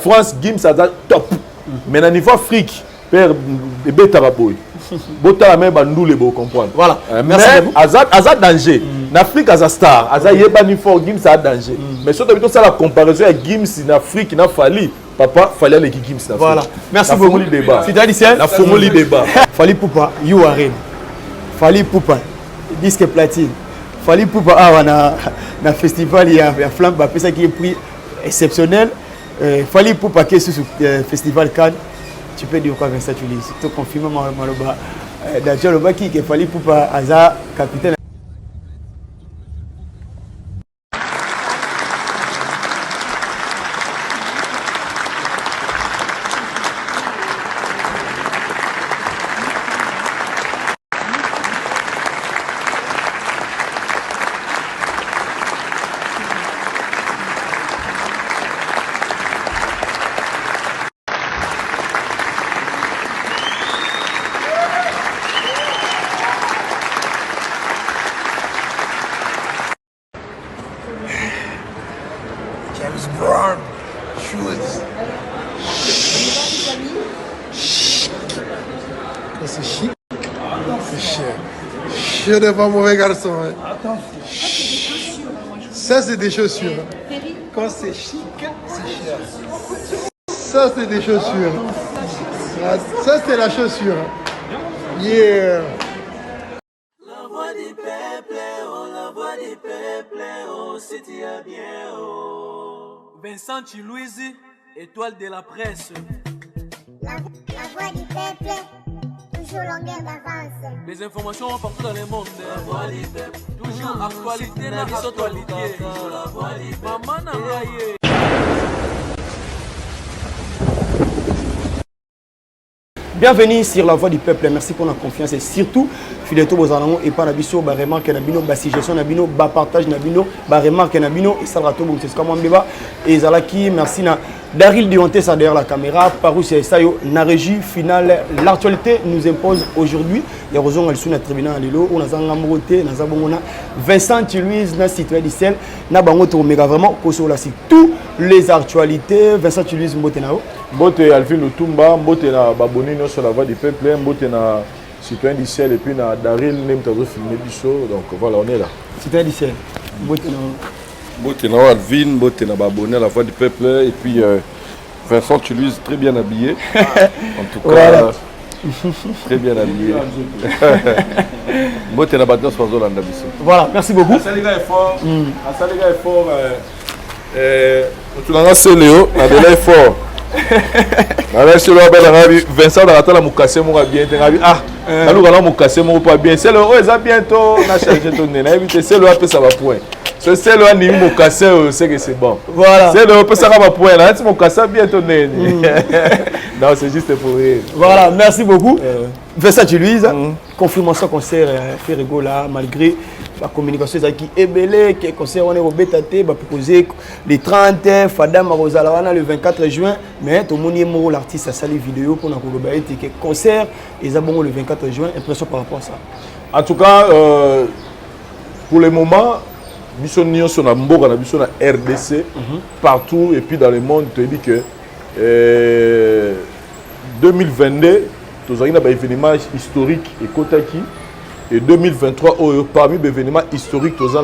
France Gims aza top mais na niveau Afrique père bébé taraboy bota même bandoule bo comprendre voilà merci aza danger en Afrique aza star aza yeba ni fort Gims a danger mais surtout ça la comparaison avec Gims en Afrique na Fali papa fallait les Gims na voilà merci beaucoup débat c'est-à-dire la formule débat Fali Poupa you are in Fali Poupa disque platine Fali Poupa na festival il y a flamme ba ça qui est prix exceptionnel Fali Poupa qui est sur festival Cannes. Tu peux dire quoi avec ça, tu lis? Tu te confirmes, Maloba. D'ailleurs, le bas qui est Fali Poupa Aza, capitaine. C'est chic, c'est cher. Je n'ai pas mauvais garçon. Hein. Ça, c'est des chaussures. Quand c'est chic, c'est cher. Ça, c'est des chaussures. Ça, c'est la chaussure. Yeah. La voix du peuple, oh, la voix du peuple, oh, c'est bien, oh. Vincent Chilouise, étoile de la presse. La voix du peuple. Toujours longueur d'avance. Les informations partout dans le monde. La voix du peuple. Toujours actualité dans les actualités. La voix du peuple. Maman n'a rien. Bienvenue sur la voix du peuple. Merci pour la confiance et surtout fidélité aux alentours et par abisso ba remarque na bino ba suggestion na bino ba partage na bino ba remarque na bino et ça rato bon c'est comme on débat et zalaki merci na Daryl Dionté ça derrière la caméra paru c'est ça yo na régie finale l'actualité nous impose aujourd'hui les raisons elles sont na tribunal lelo on a zanga moté na zabongona Vincent Louise na citoyen d'Israël na bango to méga vraiment koso la c'est tout les actualités Vincent Louise mbote nao mbote Alvin Lutumba mbote na baboni no sur la voix du peuple mbote na citoyen d'Israël et puis na Daryl nem tazo filmer biso donc voilà on est là citoyen d'Israël mbote na Mbote na Alvin, mbote na babonné à la voix du peuple et puis Vincent Louise très bien habillé. En tout cas, voilà. Très bien habillé. Mbote na badnos fazo landa biso. Voilà, merci beaucoup. Ça les gars est fort. Ça les gars est fort. Tu l'as c'est Léo, na de est fort. Na c'est le bel arabi Vincent na ratala mukase mo bien te ah. Na lu kana mukase mo pas bien. C'est le oh ça bientôt na charger ton nez. Na éviter c'est le après ça va point. C'est le anime mon cassé, c'est que c'est bon. Voilà. C'est le peu ça va point là. C'est mon cassé bientôt né. Non, c'est juste pour rire. Voilà, merci beaucoup. Vincent Louise, confirmation concert fait rigolo là malgré la communication qui est belle, qui concert on est au Bétaté, va proposer les 30 Fadam Rosalawana le 24 juin, mais tout le monde est mort l'artiste a sali vidéo pour nous que concert et ça bon le 24 juin, impression par rapport à ça. En tout cas pour le moment Mission Nyon sur la Mboga, na mission na RDC, partout et puis dans le monde, tu dis que 2022, tu as un événement historique et Kotaki, et 2023, parmi les événements historiques, tu as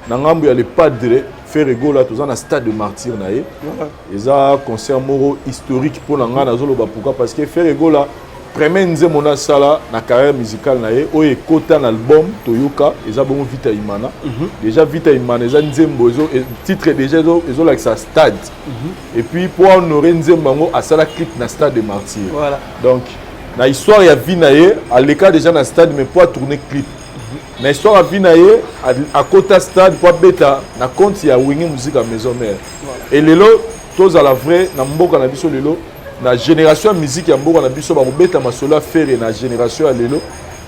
le padre Ferrego, tu as un stade de martyr, et ça un concert moro historique pour nous, parce que Ferrego, premier nzemona sala na carrière musicale na ye o ekota na album Toyoka eza bongo Vita Imana déjà Vita Imana eza nzembo ezo titre déjà ezo like sa stade et puis pour honorer nzembo a sala clip na stade de Martyr voilà donc na histoire ya vie na ye aleka déjà na stade mais pour tourner clip na histoire ya vie na ye à kota stade pour beta na compte ya Wingi musique à maison mère et lelo tous à la vraie na mboka na biso lelo la génération de musique yamboka na biso ba kobeta masolo a faire na génération ya lelo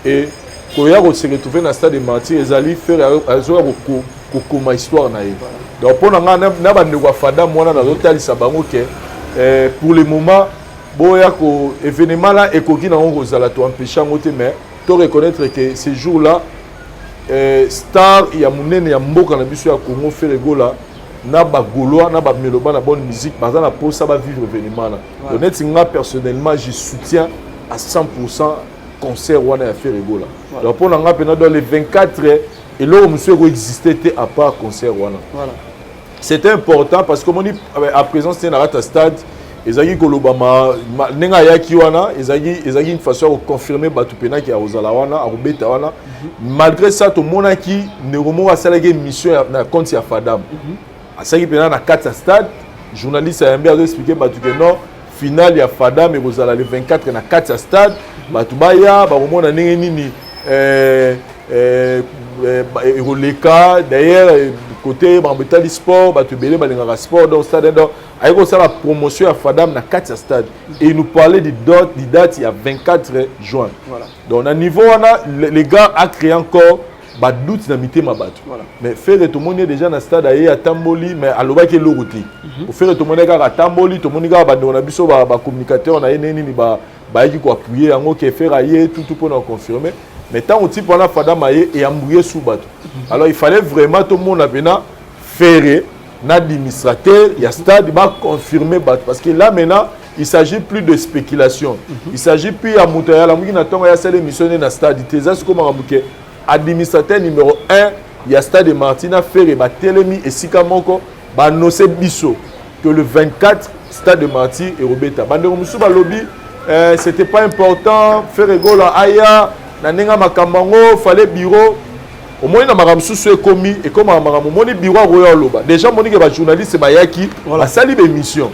et koya ko se retrouver na stade de Martyr ezali faire azoya ko koma histoire na ye donc pour nga na ba ndeko fada mwana na zotalisa bango ke pour le moment boya ko événement là ekoki na ngo zala to empêcher ngote mais to reconnaître que ces jours là star ya munene ya mboka na biso ya Congo Ferrego là na ba gaulois na ba meloba na bonne musique bazana pour ça va vivre événement là. Donc moi personnellement je soutiens à 100% concert wana ya faire rigola. Donc pour nga pena dans les 24 et là monsieur ko exister à part concert wana. Voilà. C'était important parce que mon à présent c'était na rata stade ezaki kolobama nenga yaki wana ezaki une façon de confirmer batu pena ki a ozala wana a robeta wana. Malgré ça to monaki neromo asalaki mission na compte ya Fadam. Asaki pena na 4 stade journaliste a bien expliqué batu que non finale ya Fadam et ozala le 24 na 4 stade batu baya ba komona ndenge nini Roleka d'ailleurs côté Bambetali sport batu belé balingaka sport dans stade donc ayiko ça la promotion à Fadam na 4 stade et il nous parlait de date il y a 24 juin. Voilà. Donc à niveau les gars a créé encore ba doute na mité ma batu. Voilà. Mais faire tout le monde déjà na stade à Tamboli mais à l'obaki l'oroté. Pour faire tout le monde à Tamboli tout le monde ga ba na biso ba communicateur na nini ba yiki ko appuyer yango ke faire ayer tout pour nous confirmer. Mais tant on type pendant Fadam et embrouillé sous bateau. Alors il fallait vraiment tout le monde a faire l'administrateur, il y a stade va confirmer bateau parce que là maintenant il s'agit plus de spéculation. Il s'agit plus à Moutaya la mouki n'attend ya celle missionné na stade. C'est ça comme rambuke administrateur numéro 1 il y a stade de Martina Ferré ba Telemi et Sikamoko ba annoncer biso que le 24 stade de Marty et Robeta. Bandero musuba lobby c'était pas important faire rigola aya na nenga makambango fallait bureau au moins na makamsu so commis et comme makambo moni bureau royal loba déjà moni que ba journaliste ba yaki voilà sali be mission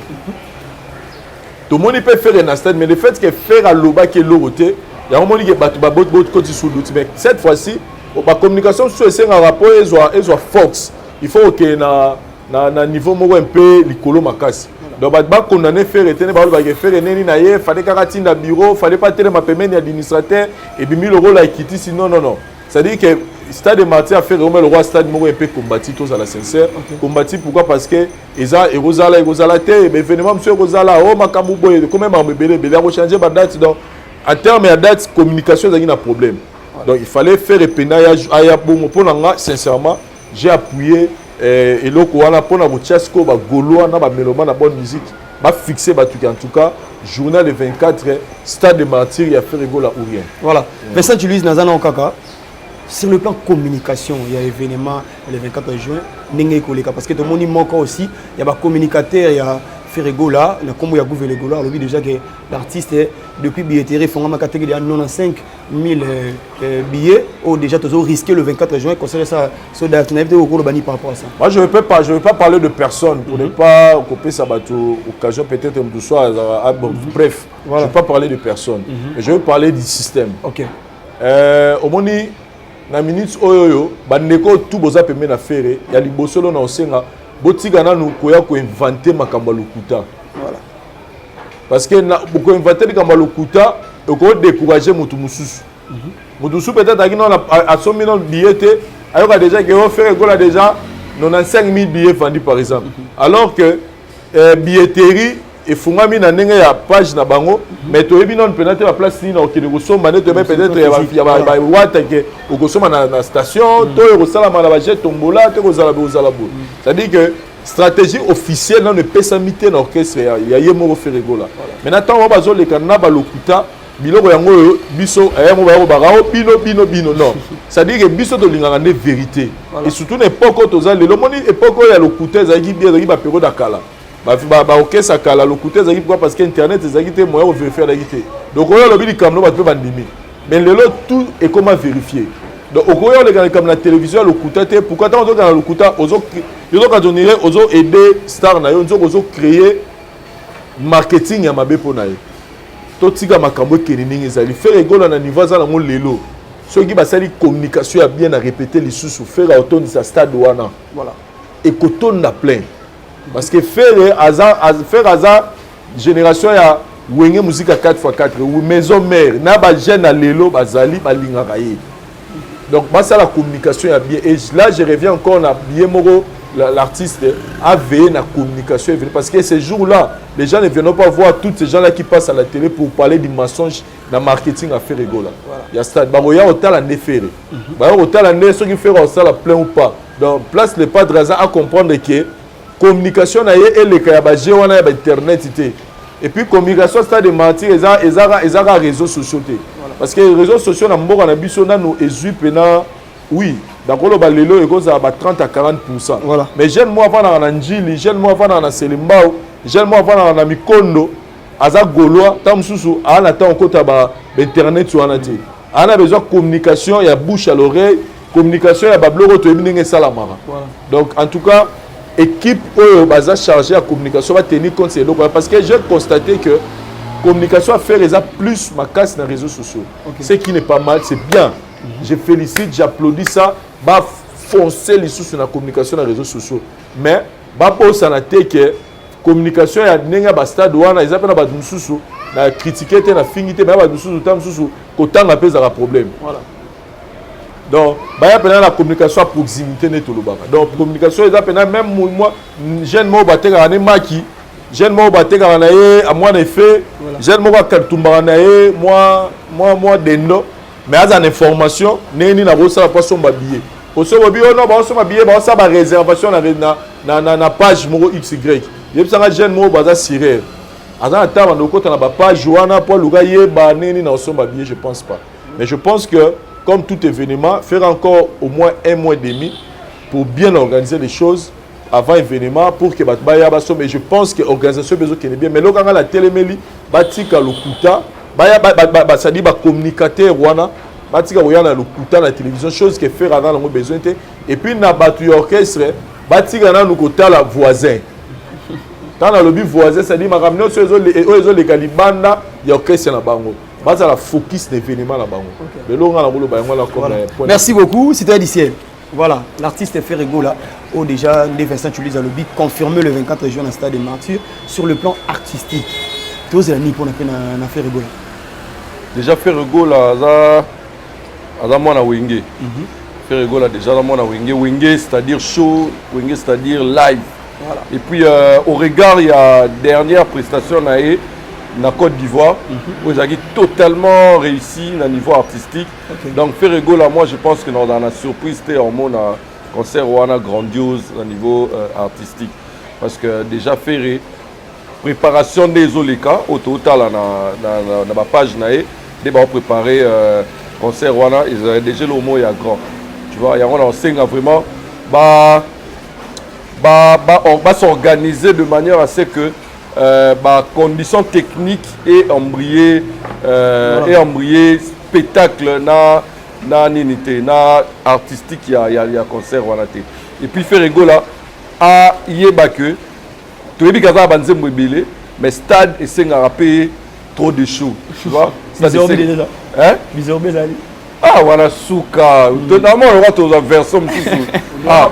tout monde peut faire un stade mais le fait que faire à loba qui est l'oroté il y a moni que batu ba bot côté sous doute mais cette fois-ci ba communication sur c'est un rapport et Fox il faut que na niveau moko un peu likolo makasi. Donc ba condamné faire etene ba ba faire neni na ye fallait karati na bureau fallait pas télé ma paiement administrateur et bimi le rôle a quitté sinon non ça dit que stade de Marty a fait vraiment le roi stade moko un peu combattu tous à la sincère combattu pourquoi parce que eza erozala té événement monsieur rozala o makambu boye quand même ambelé belé a changer ba date donc en terme de date communication ça a un problème donc il fallait faire épinage aya bon pour nga sincèrement j'ai appuyé et là on a pour na Tchasco ba gaulois na ba méloma na bonne musique ba fixer ba tout en tout cas journal de 24 stade de Martyr il y a fait rigola ou rien voilà Vincent Julius Nazana Okaka sur le plan communication il y a événement le 24 juin n'engay koleka parce que tout le monde manque aussi il y a ba communicateur il y a Ferregola, le combo Yagouve le Gola, on déjà que l'artiste depuis billetterie font ma catégorie à 95 000 billets ou déjà toujours risqué le 24 juin concernant ça sur d'activité au cours de bani par rapport à ça. Moi je veux pas parler de personne pour ne pas couper ça bateau occasion peut-être un soir bref, voilà. Je veux pas parler de personne. Mais je veux parler du système. OK. Au moni na minute oyo bandeko tout boza pemé na ferré, ya libosolo na osenga botika nanu koya ko inventer makambo lokuta. Voilà. Parce que beaucoup inventer makambo lokuta et ko décourager mutu mususu. Mutu mususu peut-être akino à 100 000 billets ayoka déjà que on fait gola déjà 95 000 billets vendus par exemple. Alors que billetterie et fungami na ndenge ya page na bango mais to ebi non peut-être la place ni na okene ko somba ne peut-être ya ba wata ke ko somba na station to e rosala mala ba jet tombola te ko zala bo. C'est-à-dire que stratégie officielle dans le pesamité na orchestre ya yemo ferego là. Maintenant tant on bazo le kana ba lokuta biloko yango biso ayamo ba barao bino non. C'est-à-dire que biso to linganga ne vérité et surtout n'époque to za le moni époque ya lokuta za gi bien ba période akala. Ok ça kala lokuta zaki pourquoi parce que internet zaki te moyen de vérifier la guité donc on a le kamno ba bandimi mais le lot tout est comment vérifier donc on a le comme la télévision lokuta te pourquoi tant on dans lokuta ozo quand on irait ozo aider star na yo ozo créer marketing ya mabe pona yo to tika makambo keningi ezali faire égola na niveau za na mo lelo ceux qui basali communication a bien à répéter les sous faire autant de sa stade wana voilà et coton na plein. Parce que faire hasard génération ya wenge musique à 4x4 ou maison mère na ba jeune à lelo bazali balinga kaye. Donc bah ça la communication est bien et là je reviens encore na bien moro l'artiste a veillé na communication parce que ces jours-là les gens ne viennent pas voir tous ces gens là qui passent à la télé pour parler du mensonge dans marketing à faire rigola. Il y a ça ba roya hotel à nefere. Ba hotel à ne ceux qui fait ça la plein ou pas. Donc place les pas de hasard à comprendre que communication na ye eleka ya baje wana ya internet te. Et puis communication stade de mentir ezaka réseaux sociaux te. Parce que les réseaux sociaux na mboka na biso nano ezui pena oui d'accord ba lelo ekoza ba 30 à 40%. Voilà. Mais jeune moi avant na njili, jeune moi avant na Selimbao, jeune moi avant na Mikondo, aza gaulois, tam susu ana ta okota ba internet wana te. Ana besoin de communication, il y a bouche à l'oreille, communication, il y a babloro to ebinenge salamara. Donc en tout cas, équipe baza chargée à communication va tenir compte c'est donc parce que j'ai constaté que communication à faire plus ma casse dans les réseaux sociaux. Okay. Ce qui n'est pas mal, c'est bien. Je félicite, j'applaudis ça. Va foncer les sous sur la communication dans les réseaux sociaux. Mais va pas ça na te que communication ya nenga ba stade wana ils appellent ba mususu na critiquer te na fingité ba mususu tam mususu kotanga pesa la problème. Voilà. Donc ba ya pena la communication à proximité ne tolobaka. Donc communication ils appellent même moi jeune mo bateka na maki jeune mo bateka na ye à moi effet jeune mo ba kartumba na ye moi dendo mais as en information neni na bosa la poisson ba billet. Oso ba billet non ba oso ba billet ba ça ba réservation na page mo XY. Yeb sanga jeune mo baza sirer. Azana taba ndokota na ba page wana pour luga yeba neni na oso ba billet je pense pas. Mais je pense que comme tout événement, faire encore au moins 1 mois et demi pour bien organiser les choses avant l'événement pour que Batbaya baso. Mais je pense que l'organisation besoin qu'elle est bien. Mais là, quand la télémélie, Batika Lokuta, ça dit communicateur Rwanda, Batika Rwanda Lokuta la télévision, chose que faire avant le besoin. Et puis, na batu orchestre, Batika na Lokuta la voisin. Dans le lobby voisin, ça dit, ma ramener sur les Galibanda, il y a orchestre na bango. La focus d'événement là-bas. Merci beaucoup, c'était Diciel. Voilà, l'artiste Ferrego là, déjà Vincent Tulis à lobby confirmé le 24 juin dans le stade des Martyrs sur le plan artistique. Tous les amis pour faire Ferrego là. Déjà Ferrego là, à moi na Wenge. Ferrego là déjà à moi na Wenge. Wenge c'est-à-dire show, Wenge c'est-à-dire live. Voilà. Et puis au regard il y a dernière prestation na na Côte d'Ivoire, où ils ont totalement réussi au niveau artistique. Okay. Donc Ferrego là, moi je pense que dans la surprise, c'était en mon concert Rwanda grandiose au niveau artistique. Parce que déjà Ferré, préparation des Oleka, au total dans ma page, ils ont préparé concert Rwanda, ils ont déjà le mot il y a grand. Tu vois, il y a vraiment, on va s'organiser de manière à ce que conditions techniques et embrayé spectacle na ninité na artistique il y a concert wana té et puis Ferrego là a yeba que to yebi kaza banze mbele mais stade et senga rapé trop de show tu vois ça c'est hein bizarre bezali ah wana souka normalement on va tous en version ah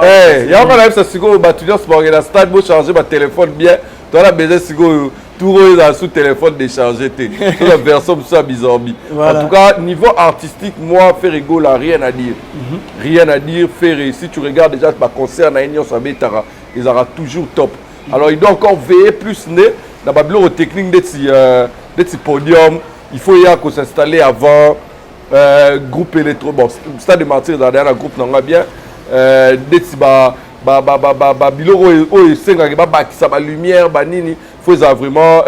eh ya pas ça sigo batudiant sport la stade bo charger ma téléphone bien tu as besoin sigo tout dans sous téléphone décharger la version ça bizarre. En tout cas niveau artistique moi Ferrego là rien à dire. Rien à dire Ferré si tu regardes déjà ma concert na Union Sabetara ils aura toujours top. Alors il doit encore veiller plus né dans la bureau technique de ce podium, il faut y aller s'installer avant groupe électro bon stade de Martyrs dans un groupe non bien biloko oyo senga ba bakisa ba lumière ba nini faut vraiment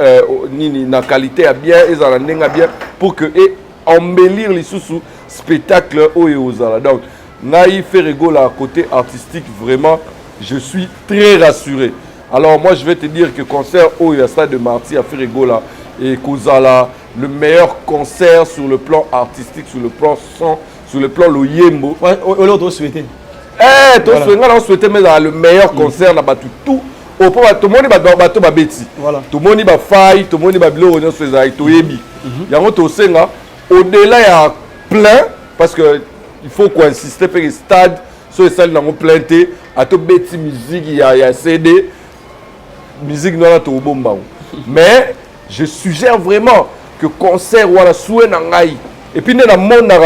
nini na qualité ya bien ezala ndenga bien pour que et embellir les sous spectacle oyo ozala. Donc ngai Ferrego là côté artistique vraiment je suis très rassuré. Alors moi je vais te dire que concert oyo à stade de Martyrs à Ferrego là et kozala le meilleur concert sur le plan artistique, sur le plan son, sur le plan loyembo. Ouais, l'autre souhaité. Eh, toi on souhaitait mais le meilleur concert là tout au point tout le monde va bateau ba beti. Voilà. Tout le monde va faille, tout le monde va bilo on se za to yebi. Yango to senga au-delà il y a plein parce que il faut qu'on insiste pour que stade soit salle dans planté à to beti musique il y a CD musique non to bomba. Mais je suggère vraiment que concert wala souhait na ngai et puis dans le monde na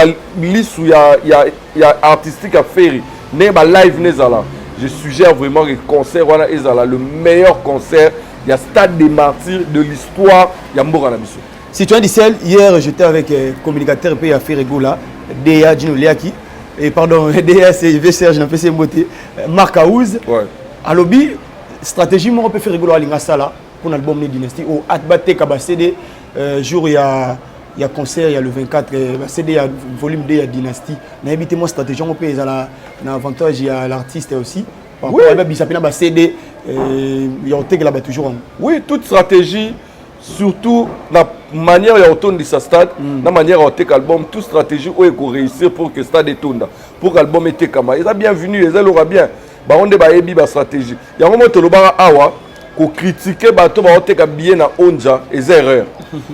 lisu il y a artistique à faire. Live nezala. Je suggère vraiment que le concert wana ezala le meilleur concert. Il y a Stade des Martyrs de l'histoire. Il y a Mbora Nabiso. Si tu as dit celle, hier j'étais avec communicateur et à Ferrego là, Déa Gino Leaki. Et pardon, Déa c'est Serge, j'ai fait ses beautés. Marc Aouz. Ouais. à lobby stratégie moi on peut faire rigoler à l'Ingasala pour l'album de Dynasty au Atbate Kabasede jour il y a concert il y a le 24 CD il y a volume 2 il y a Dynasty mais évitez moi stratégie on peut ils a l'avantage il y a l'artiste aussi oui bisapina ba CD il y a autre là toujours oui toute stratégie surtout la manière ya autonome de sa stade la manière à tek album toute stratégie où il faut réussir pour que stade étonda pour l'album était kama ils a bienvenu ils aura bien ba on ba yebi ba stratégie ya moment to loba awa ko critiquer bato ba oteka bien na onja et erreur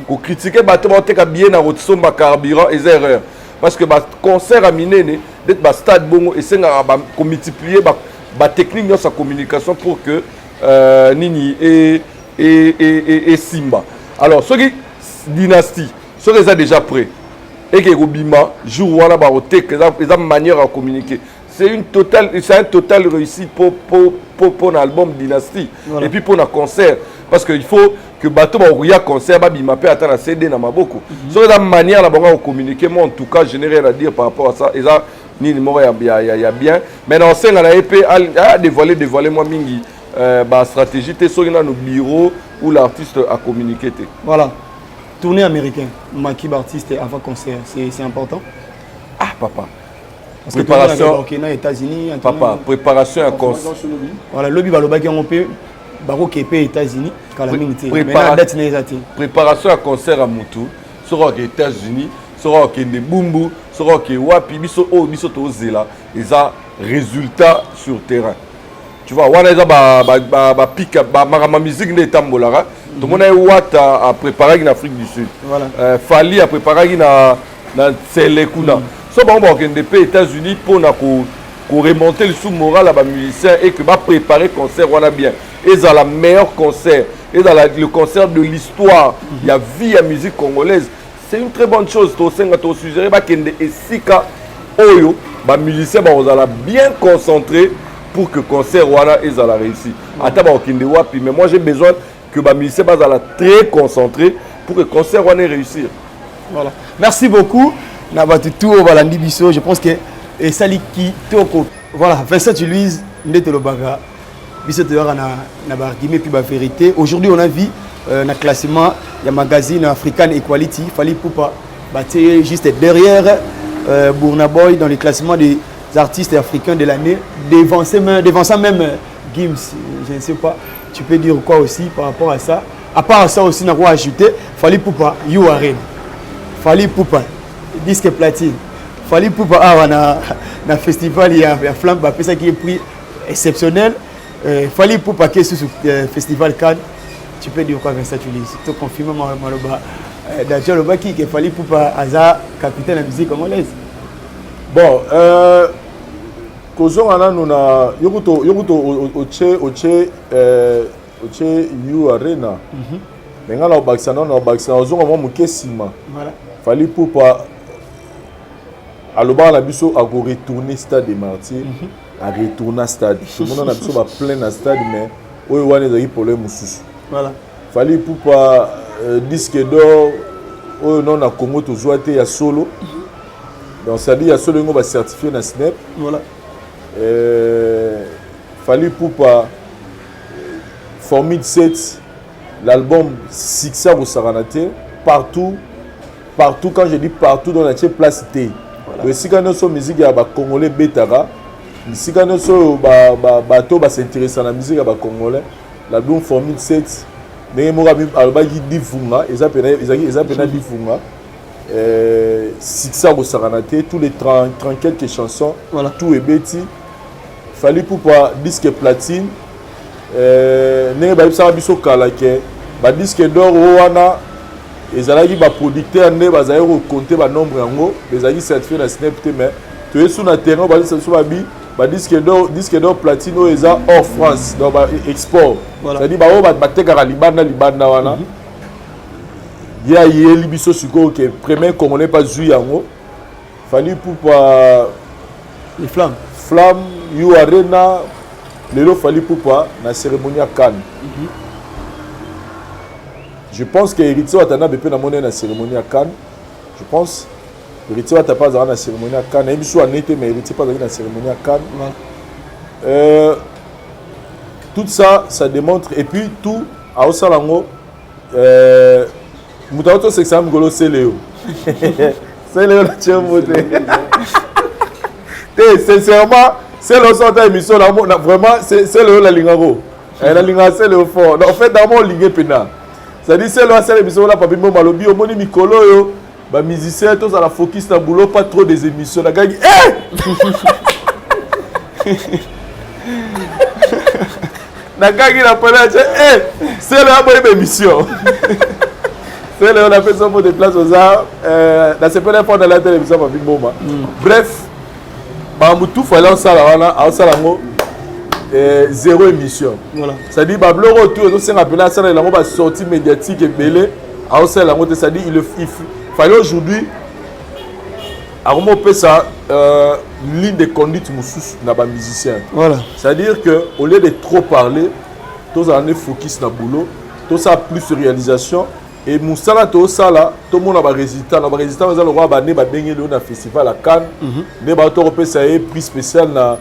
ko critiquer bato ba oteka bien na rotsomba carburant et erreur parce que ba concert à minene d'être ba stade bongo et senga ba ko multiplier ba technique dans sa communication pour que nini et Simba. Alors, ce qui dynastie, ce qui est déjà prêt, et qui est Bima, jour où on a une manière à communiquer. C'est un total réussite pour l'album Dynastie. Voilà. Et puis pour un concert. Parce qu'il faut que bateau un concert, Bima peut attendre un CD dans ma beaucoup. C'est une manière à communiquer. Moi, en tout cas, je n'ai rien à dire par rapport à ça. Et ça, il y a bien. Mais dans ce cas, a dévoilé moi mingi. Stratégie, c'est sur nos bureaux où l'artiste a communiqué. Voilà. Tournée américaine, Maki artiste avant concert, c'est important. Ah papa. Parce préparation aux États-Unis. Papa, préparation à concert. Voilà, lobby balobaki on peut baroque aux États-Unis, préparation à concert à Moutou, sera aux États-Unis, sera au Kende Bumbu, sera au Wapi, biso tozela, ils ont résultat sur terrain. Tu vois, on a pique ma musique n'est tambolara. Tout le monde a eu à préparer en Afrique du Sud. Voilà. Fali a préparé na Selekuna. So bon des pays États-Unis pour remonter le sous-moral à les musiciens et que va préparer concert on a bien. Et dans la meilleure concert, et dans le concert de l'histoire, il y a vie à musique congolaise. C'est une très bonne chose. To senga to suggérer ba kende esika oyo ba musiciens ba on bien concentré pour que le concert wana ils la réussi. Mais moi j'ai besoin que les musiciens soient très concentrés pour que le concert wana réussir. Voilà. Merci beaucoup. Je pense que Sali qui toko. Voilà, Vincent Louise, ndete lobaga. Biso te na barguimé puis ba vérité. Aujourd'hui on a vu dans classement il y a magazine African Equality, Fali Poupa batté juste derrière Burna Boy dans les classements des artistes africains de l'année, devançant même Gims, je ne sais pas, tu peux dire quoi aussi par rapport à ça. À part ça aussi, on a quoi ajouter, Fali Poupa, You Arena, Fali Poupa, disque platine, Fali Poupa, on a festival, il y a Flamme, ça qui est prix exceptionnel, Fali Poupa qui est sur festival Cannes, tu peux dire quoi avec ça, tu dis, tu confirmes Maloba, Dacia Loba qui est Fali Poupa, Aza, capitaine de la musique congolaise. Bon, Kozon ana nuna yokuto oche You Arena. Menga na bakisana ozonga mo mukesima. Voilà. Fali Poupa aloba na biso a go retourner stade des Martyrs, a retourner stade. Tout le monde a biso ba plein na stade mais oyo wana ezaki problème mususu. Voilà. Fali Poupa disque d'or oyo non na Congo to zoate ya solo. Donc ça dit il y a seulement va certifié dans Snap. Voilà. Fali Poupa Formule 7 l'album Sixa au Saranate partout quand je dis partout dans la place T. Le si quand nous musique ya ba congolais betara, si quand nous bateau va s'intéresser à la musique ya ba congolais, l'album Formule 7 mais moi albagi difunga, ils appellent difunga. Sixa au Saranate, tous les 30 quelques chansons, voilà. Tout est bêti. Fali Poupa disque platine. Ne ba bisa biso kala ke ba disque d'or wana ezalaki ba producteur ne bazali ko compter ba nombre yango, bezali certifié na Snap mais to esu na terrain ba bisa so ba disque d'or platine o eza hors France donc ba export. Voilà. C'est-à-dire ba tekaka libanda wana. Il y a libiso suko que premier congolais pas joué yango. Fali Poupa les flammes. Flamme You Arena lelo Fali Poupa na cérémonie à Cannes. Je pense que Héritier Watana bepe na monnaie na cérémonie à Cannes. Je pense Héritier Watana pas dans la cérémonie à Cannes. Même si on était mais Héritier pas dans la cérémonie à Cannes. tout ça, ça démontre. Et puis tout, à Osalango, Moutaoto c'est que ça me golo c'est Léo. C'est Léo la tienne beauté. Sincèrement, c'est le centre d'émission, vraiment, c'est Léo la lingaro. La lingaro, c'est Léo fort. En fait, dans mon ligue pénal. C'est-à-dire, c'est Léo, c'est l'émission là, papi mo malobi, au moni mikolo yo, bah musicien, tous à la focus dans boulot, pas trop des émissions. La gagne, la gagne, il a parlé, c'est Léo, bonne émission. C'est Léo, on a fait son mot de place aux arts. Dans ces premières fois dans la télévision, papi Moma. Bref. Bamoutou fallait en salle en salle zéro émission. Voilà. Ça dit Bablo retour donc c'est rappelé à ça la va sortie médiatique et belé en salle en ça dit il fallait aujourd'hui à comment on peut ça ligne de conduite moussous na ba musicien. Voilà. C'est-à-dire que au lieu de trop parler, tous en focus na boulot, tout ça plus réalisation. Et Moussala to sala tout le monde a ba résultat na ba résultat on a le roi ba né ba bengi le na festival à Cannes né ba to repé ça est prix spécial na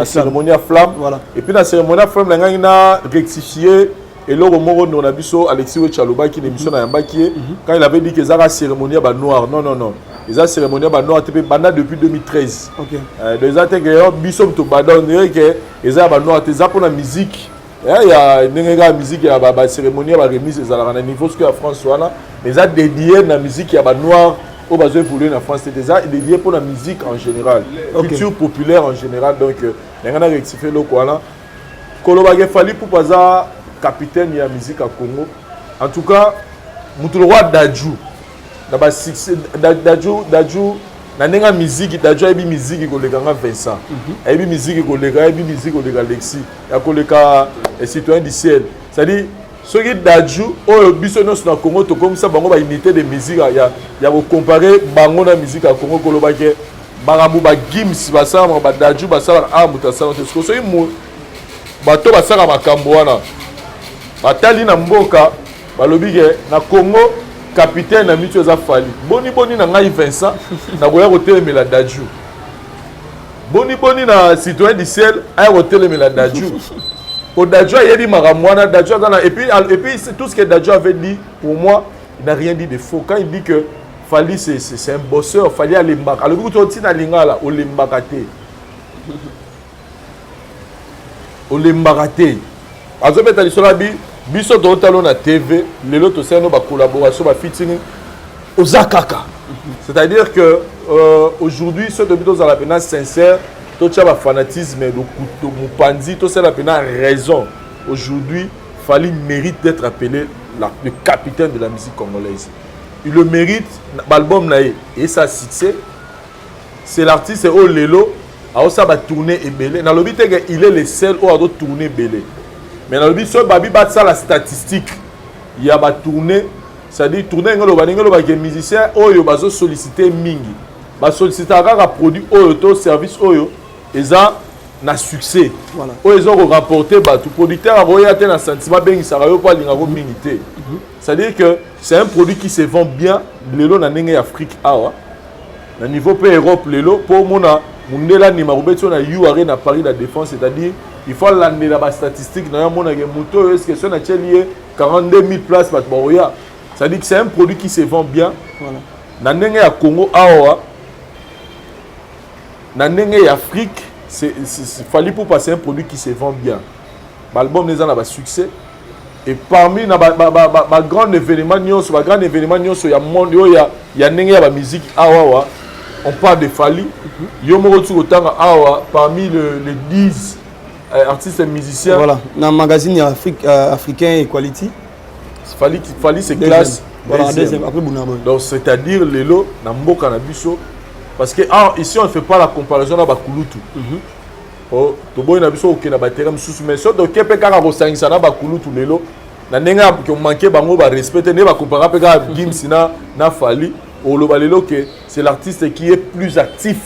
cérémonie à flamme voilà. Et puis la cérémonie à flamme la ngani na rectifier et le moro on a biso Alexis Wechaloba qui émission na Yambaki quand il avait dit que ça la cérémonie à ba noir non les a cérémonie à ba noir TP banda depuis 2013 OK deux ans que biso to banda on dirait que les a ba noir te za pour la musique. Il y a une musique, il y a une cérémonie, il y a une remise, il y a un niveau que la France soit là. Mais ça dédié à la musique, il y a un noir au besoin pour lui en France. C'est déjà dédié pour la musique en général, culture populaire en général. Donc, il y a un rectifié le quoi là. Kolobage Fali pour pas capitaine de la musique à Congo. En tout cas, le roi Dadju. Dadju. Na musique Dadju a musique ko lega Vincent a musique ko lega Alexis ya ko lega citoyen du ciel c'est-à-dire ceux qui Dadju o biso no na Congo to comme ça bango ba unité de musique ya ko comparer bango na musique à Congo ko lobake barabu ba gims ba sama ba Dadju ba sala amuta sala te so mo bato ba sala makambo wana batali na mboka balobike na Congo capitaine na mitu za Fali boni na ngai Vincent na goya kotelemela Dadju boni na citoyen du ciel a kotelemela Dadju au Dadju a dit maramwana Dadju et puis tout ce que Dadju avait dit pour moi il n'a rien dit de faux quand il dit que Fali c'est un bosseur Fali aller mbaka alors que tu na lingala o lembakate azo beta lisola bi biso to talon na TV lelo to seno ba collaboration ba featuring Ozakaka. C'est-à-dire que aujourd'hui ceux de bitos à la peine sincère to tcha ba fanatisme de Mupandi to c'est la peine raison. Aujourd'hui Fali mérite d'être appelé le capitaine de la musique congolaise. Il le mérite l'album naé et sa succès. C'est l'artiste au lelo a aussi ba tourner et belé na lobité il est le seul au a tourner belé. Mais dans le but, sur Babi bat ça la statistique, il y a ba tourner, c'est-à-dire tourner ngolo ba que musicien oyo bazo solliciter mingi, ba solliciter un produit oyo to service oyo, et ça na succès. Voilà. Oyo ils ont rapporté ba tout producteur a voyé atteindre un sentiment bengi ça rayo pas linga mingité. C'est-à-dire que c'est un produit qui se vend bien, lelo na ndenge Afrique awa. Na niveau pe Europe lelo pour mona mundela ni marubeti na URE na Paris la défense, c'est-à-dire il faut l'année la statistique dans un monde avec moto est-ce que ça n'a lié 42 000 places par Boya. Ça dit que c'est un produit qui se vend bien. Voilà. Dans le Congo awa dans le Afrique c'est fallu pour passer un produit qui se vend bien. L'album les a succès et parmi les grands événements il y a monde il y a la musique awa on parle de Fali parmi les 10 artistes et musiciens. Voilà, dans le magazine africain Equality. Fali c'est classe. Voilà, deuxième. Après Bounabo. Donc c'est-à-dire Lelo, dans Mboka Nabiso, parce que ici on ne fait pas la comparaison avec Bakulutu. Oh, Tobo Nabiso ok na batera msusu mais so donc kepe kaka ko sangisa na Bakulutu Lelo. Na nenga qui ont manqué bango ba respecter ne ba comparer avec Gims na Fali. Au Lobalelo que c'est l'artiste qui est plus actif.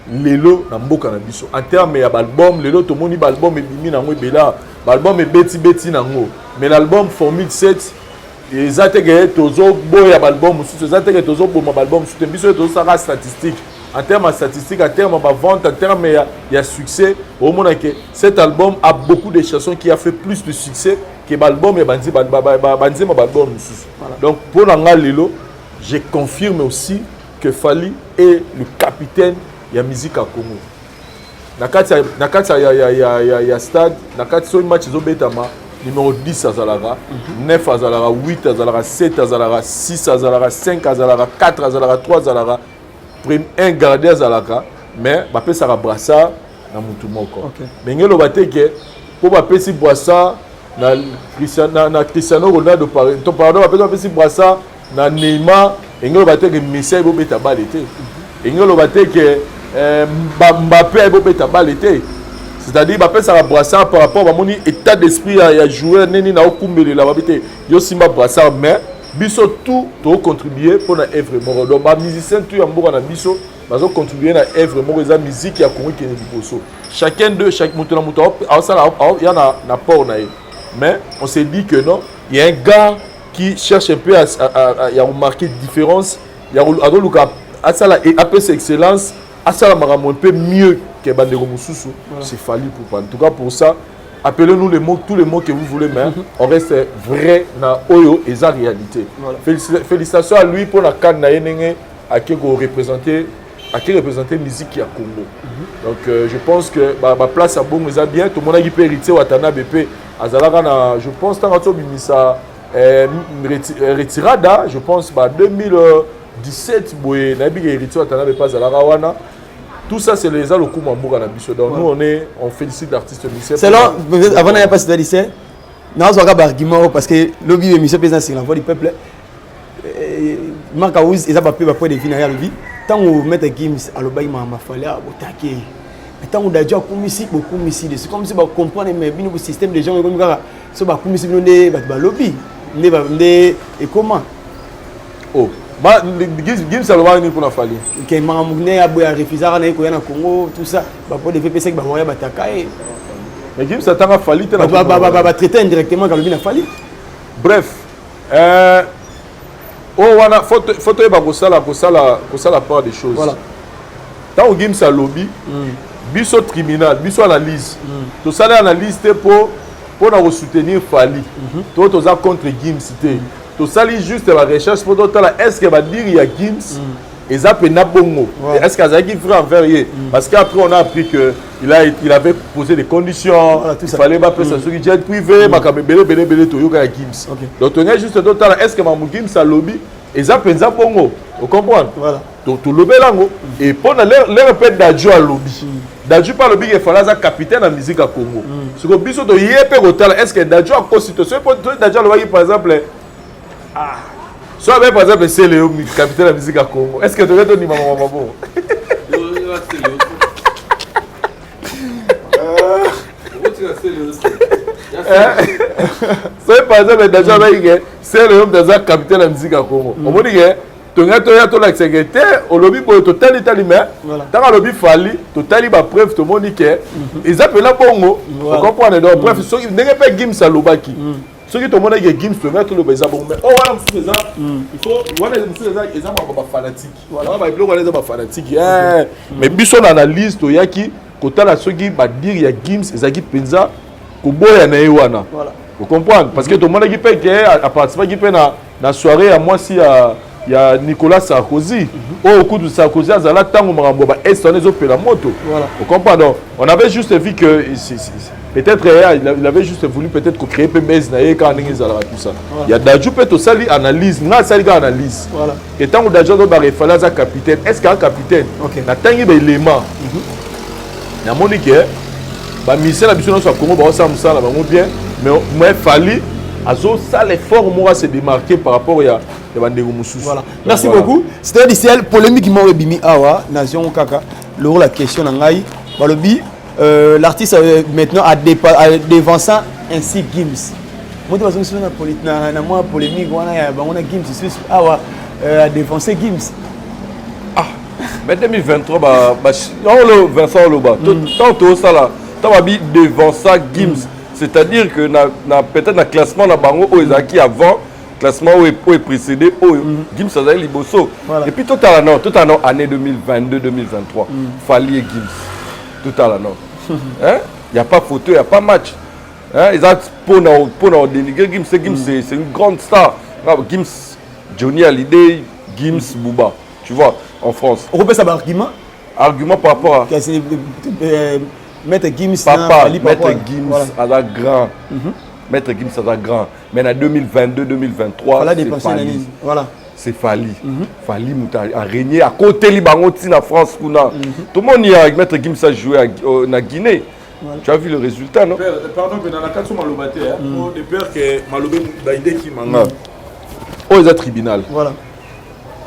Lelo na mboka na biso en termes ya album lelo to moni album ebimi na ngo ebela album ebeti nango mais l'album Formule 7 ezate ke tozo boya album mususu ezate ke tozo boma album mususu biso tozo saka statistique en termes de statistiques, en termes de vente, en termes de succès, au moins que cet album a beaucoup de chansons qui a fait plus de succès que l'album et Banzi. Donc pour Nanga Lelo, je confirme aussi que Fally est le capitaine de la musique à Congo. Nakati ya stade, nakati so match zobetama numéro 10 azalaka, 9 azalaka, 8 azalaka, 7 azalaka, 6 azalaka, 5 azalaka, 4 azalaka, 3 azalaka, un gardien azalaka, mais bapé sara brassard na mutu moko. Mais ngelo bateke po bapé si brassard na Cristiano Ronaldo pardon bapé si brassard na Neymar, ngelo bateke Messi bo beta balete. Ngelo bateke Mbappé a beau balle été, c'est-à-dire Mbappé ça va brassard par rapport à mon état d'esprit à jouer neni na okumbele la babité yo simba brassard mais biso tout to contribuer pour na œuvre moro donc ba musicien tout yamboka na biso bazo contribuer na œuvre moro za musique ya Congo qui est liboso chacun de chaque moto na moto il y a na port na mais on s'est dit que non il y a un gars qui cherche un peu à remarquer différence il y a adoluka à ça la APC excellence à ça, un peu mieux que Bandego Moussoussou. C'est Fally pour en tout cas pour ça. Appelez-nous les mots, tous les mots que vous voulez, mais on reste vrai dans Oyo et sa réalité. Voilà. Félicitations à lui pour la canne à qui représenter la musique à Congo. Donc je pense que ma place à bon est bien. Tout le monde a peut hériter Watana BP. Je pense que Bimisa retirada, je pense 2017 boye nabi héritier Watana BP Zalarawana. Tout ça, c'est les gens qui ont été donc nous, on félicite l'artiste musicien. C'est là, avant d'aller passer à lycée, nous avons un argument parce que le lobby de Monsieur Président, c'est l'envoi du peuple. Marc Aouz, ils ont pas pu de finir à l'objet. Tant qu'on met des games à l'objet, il fallait attaquer. Tant qu'on a déjà beaucoup ici, c'est comme si on comprend le système des gens comme ça. Si on comprend le lobby, et comment? Oh. Gim Salomon ni kuna Fally. Que Mamouné a refusé à aller au Congo, tout ça. Pour des VPC qui va attaquer. Mais Gim Satanga Fally va traiter indirectement quand le bien Fally. Bref, wana photo eba kosala part des choses. Voilà. Tant au Gim Salobi, biso tribunal, biso analyse. Tout ça l'analyse pour nous soutenir Fally. Tout ça contre Gim cité. Tout ça, juste la recherche pour d'autres. Est-ce qu'il va dire qu'il y a Gims et ça peut n'abongo. Est-ce qu'il y a qui ferait envers parce qu'après on a appris qu'il avait posé des conditions. Il fallait pas passer sur le jet privé. Ma camébélé belé toyoka Gims. Donc on a juste d'autres. Est-ce que Mamou Gims a lobby et ça peut n'abongo. Vous comprenez? Voilà. Donc tout lobby là et pendant les répète d'adjo à lobby. D'adjo par lobby il fallait être capitaine en musique à Congo. Ce que biso de yépe hotel. Est-ce que d'adjo a constitution pour d'adjo lobby par exemple. Ah. Soit par exemple c'est le capitaine de la musique à Congo. Est-ce que tu veux donner maman bon? Soit par exemple déjà c'est le capitaine de la musique à Congo. On me dit que tu as secrétaire au lobby pour total mais dans le lobby Fally total ba preuve tout le monde dit que ils appellent la Bongo. Vous comprenez donc bref ceux qui n'est pas Gims à Lobaki. Ceux qui te montrent que Gims peut mettre le baiser bon mais oh voilà il faut voilà les gens sont fanatiques voilà ba bloc les gens fanatiques mais biso analyse to yaki kota la ceux qui va dire il y a Gims ezaki penza ko boya na yewana voilà vous comprenez parce que tout le monde qui peut à participer qui peut na soirée à moi si il y a Nicolas Sarkozy au coup de Sarkozy azala tango marambo ba estonné zo pela moto voilà vous comprenez donc on avait juste vu que peut-être il avait juste voulu peut-être créer PMS na quand tout ça il y a Dadju peut to sali analyse na sali analyse voilà et tant que Dadju do ba refala za capitaine est-ce qu'un capitaine na tangi ba élément na monique ba mission la mission sur Congo ba ça musala ba bien mais Fally azo ça l'effort moi se démarquer par rapport à Bandego Moussoussou. Voilà. Merci beaucoup. C'était l'ICL polémique mo bimi awa nation kaka le la question na ngai balobi l'artiste maintenant a dévancé ainsi Gims. Moi parce que sur na polémique on a Gims awa a dévancé Gims. Ah mais 2023 le Vincent Loba tant ça là tant ba bi dévancé Gims. C'est-à-dire que peut-être dans le classement na bango aux acquis avant classement où est précédé, Gims a eu Liboso. Et puis tout à l'heure, année 2022-2023, Fali et Gims. Tout à l'heure. Il n'y a pas photo, il n'y a pas match. Ils ont pour dénigrer Gims, c'est une grande star. Gims, Johnny Hallyday, Gims, Booba. Tu vois, en France. On repère ça par argument. Argument par rapport à. Maître Gims, Maître Gims à la grand. Maître Gims à la grand. Mais en 2022-2023, c'est Fali. Voilà. C'est Fali. Fali a régné à côté de la France. Tout le monde y a avec Maître Gims a joué en Guinée. Voilà. Tu as vu le résultat, non? Pardon, mais dans la carte, Malobate, de peur que Malobé Baïdé qui m'a. Oh, ils ont tribunal. Voilà.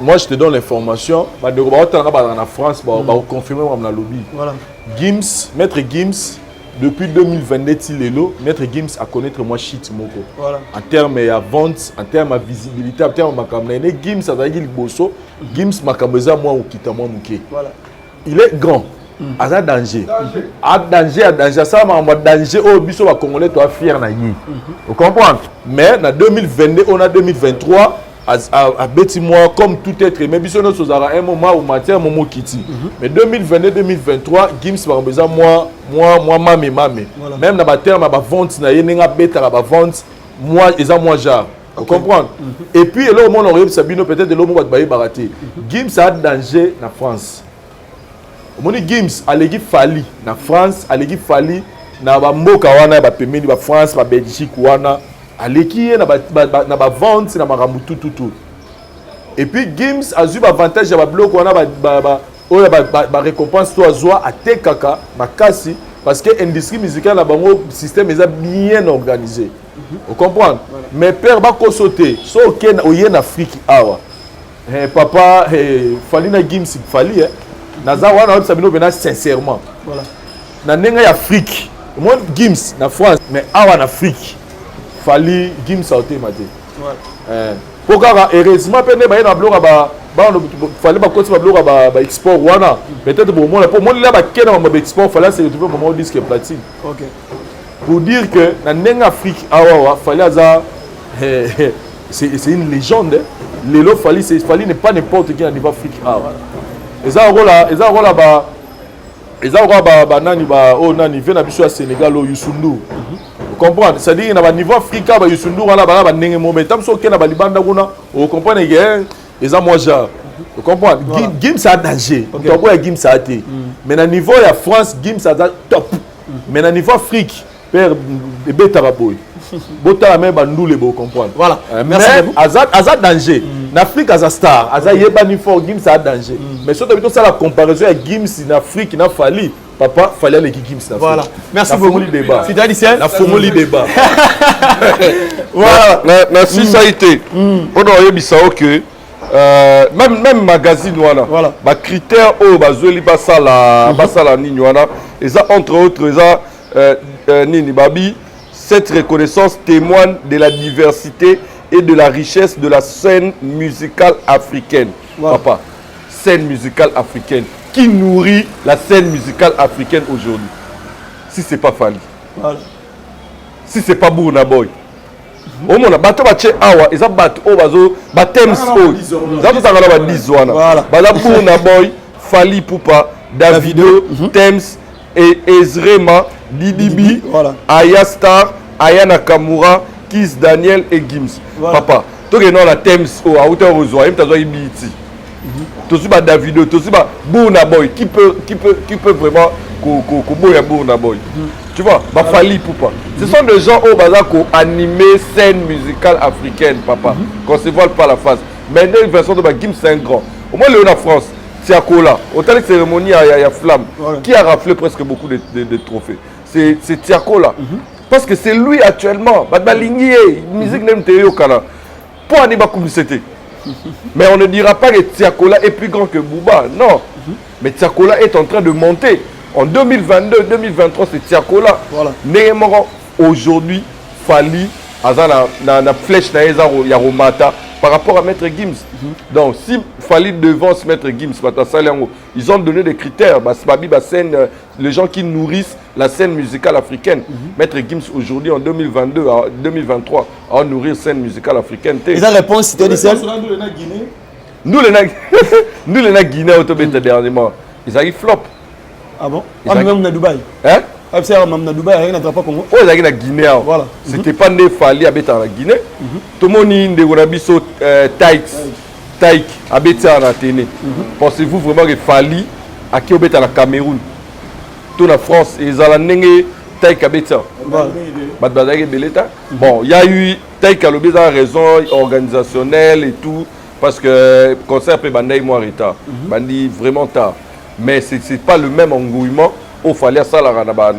Moi, je te donne l'information. En France, on va confirmer dans le lobby. Voilà. Gims, Maître Gims, depuis 2022, Maître Gims a connaître moi shit moko. Voilà. En termes de vente, en termes de visibilité, en termes de makamene, Gims a dit le bosso. Gims makameza moi ou kita moi mouké. Voilà. Il est grand. Il a danger. A danger. Ça m'a danger. Oh, biso va congolais toi fier na yi. Vous comprenez? Mais en 2022, on a 2023. À bêtis-moi, comme tout être, mais biso nous sommes à un moment où matière momo kiti. Mais 2022-2023, Gims va besoin moi mamé. Même dans ma terme, ma vente na yenga beta la vente, moi et ça moi genre. Vous comprenez? Et puis là au monde on aurait Sabino peut-être de l'homme va te barater. Gims a danger na France. Moni Gims alegi Fali na France, alegi Fali na ba mboka wana ba pemeni ba France, ba Belgique wana. Aleki na ba vente na makambo tout. Et puis Gims a eu avantage ya ba bloc wana ba récompense to azwa atekaka makasi parce que industrie musicale na bango système est bien organisé. Vous comprenez? Mais père ba ko sauter so ken oye na Afrique awa. Papa Fali na Gims Fali naza wana on sabino bena sincèrement. Voilà. Na nenga ya Afrique. Moi Gims na France mais awa na Afrique. Fali Gims a été maté. Voilà. Pourquoi heureusement pene ba na bloka ba fallait ba continuer ba bloka ba export wana. Peut-être pour moi là ba kena ba export fallait se retrouver au moment disque platine. OK. Pour dire que na nenga Afrique awa fallait aza c'est une légende. Lelo Fali n'est pas n'importe qui à niveau Afrique awa. Eza rola ba nani ba oh nani vient na biso à Sénégal au Youssou. Vous comprenez? C'est-à-dire na ba niveau africain ba Youssou wana ba ndenge moment tam so kena ba libanda kuna vous comprenez que eza moi genre. Vous comprenez? Gims a danger. Donc Gims a été. Mais na niveau ya France Gims a top. Mais na niveau Afrique père beta boy. Bota même bandoule vous comprenez? Voilà. Merci beaucoup. Azad danger. En Afrique, Azad star. Azad yebani fort Gims a danger. Mais surtout ça la comparaison avec Gims en Afrique, il a fallu. Papa, fallait les Gims. Voilà. Merci beaucoup. La formule débat. Voilà. Merci ça a été. On a eu que même magazine voilà. Ba critères au bazoli basala nini wana. Et ça entre autres ça nini babi. Cette reconnaissance témoigne de la diversité et de la richesse de la scène musicale africaine. Wow. Papa, scène musicale africaine. Qui nourrit la scène musicale africaine aujourd'hui? Si ce n'est pas Fali. Voilà. Si ce n'est pas Burna Boy. Au moins, bateau bache awa, ils ont battu au bazo, batem so. Ils ont tangana ba 10 wana. Voilà. Bala Burna Boy, Fali Poupa, Davido, Thames et Ezrema, Didibi, voilà. Aya Star, Aya Nakamura, Kiss Daniel et Gims. Voilà. Papa, tu as la Thames au à hauteur aux oies, tu as Ibiti. Tu as Davido, tu as Burna Boy, qui peut vraiment couper Burna Boy. Tu vois, Fali Poupa. Ce sont des gens au bazar qui ont animé scène musicale africaine, papa. Qu'on ne se voile pas la face. Mais une version de Gims, c'est un grand. Au moins, Léon en France. Tiakola, au telle cérémonie, il y a Flamme, voilà. Qui a raflé presque beaucoup de trophées. C'est Tiakola. Parce que c'est lui actuellement. Musique n'aime pas pour Aniba Koumissete. Mais on ne dira pas que Tiakola est plus grand que Booba. Non. Mais Tiakola est en train de monter. En 2022, 2023, c'est Tiakola. Voilà. Aujourd'hui, Fali, na flèche na Yaromata, par rapport à Maître Gims. Donc, si Fally devance Maître Gims, ils ont donné des critères. Les gens qui nourrissent la scène musicale africaine. Maître Gims, aujourd'hui, en 2022, en 2023, a nourri la scène musicale africaine. Et la réponse, c'était des seuls. Nous, les Guinéens, dernièrement, ils arrivent flop. Ah bon? Même à Dubaï. Hein? Même à Dubaï, rien n'attrape pas Congo. Oh, ils arrivent à Guinée. Voilà. C'était pas né Fally habiter en Guinée. Tout le monde est Taïk habiter en Athénée. Pensez-vous vraiment que Fally a qui habite en Cameroun? Tout la France, et ils ont Taïk habiter. Bon, il y a eu Taïk a la raison organisationnelle et tout. Parce que le concert peut être moins retard. Vraiment tard. Mais ce n'est pas le même engouement. Il fallait ça là, voilà.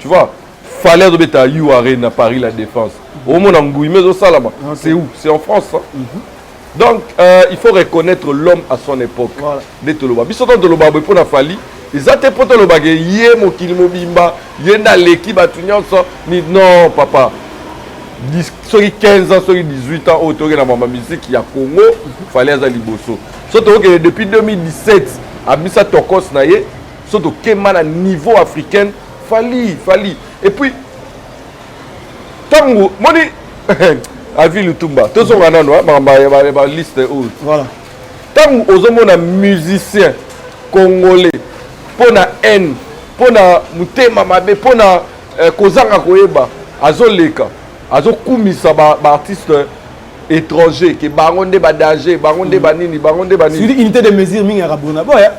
Tu vois, il fallait être à UARE à Paris la Défense. Au moins engouement c'est où? C'est en France. Hein? Donc il faut reconnaître l'homme à son époque. Voilà. Non papa. 15 ans, 18 ans, autour de la musique, il y a Congo, il fallait aller à Liboso. Surtout que depuis 2017, à Bissa Tokos, surtout que à niveau africain, Fally. Et puis, Tango, Moni, à Ville-Tumba, tous sont en liste haute. Voilà. Tango, aux hommes, on musicien congolais, pour la haine, pour la mutema mabe, pour la kozanga koeba, azoleka. Azokumisa ba artiste étranger qui baronde ba danger baronde banini c'est une unité de mesure minga rabona boya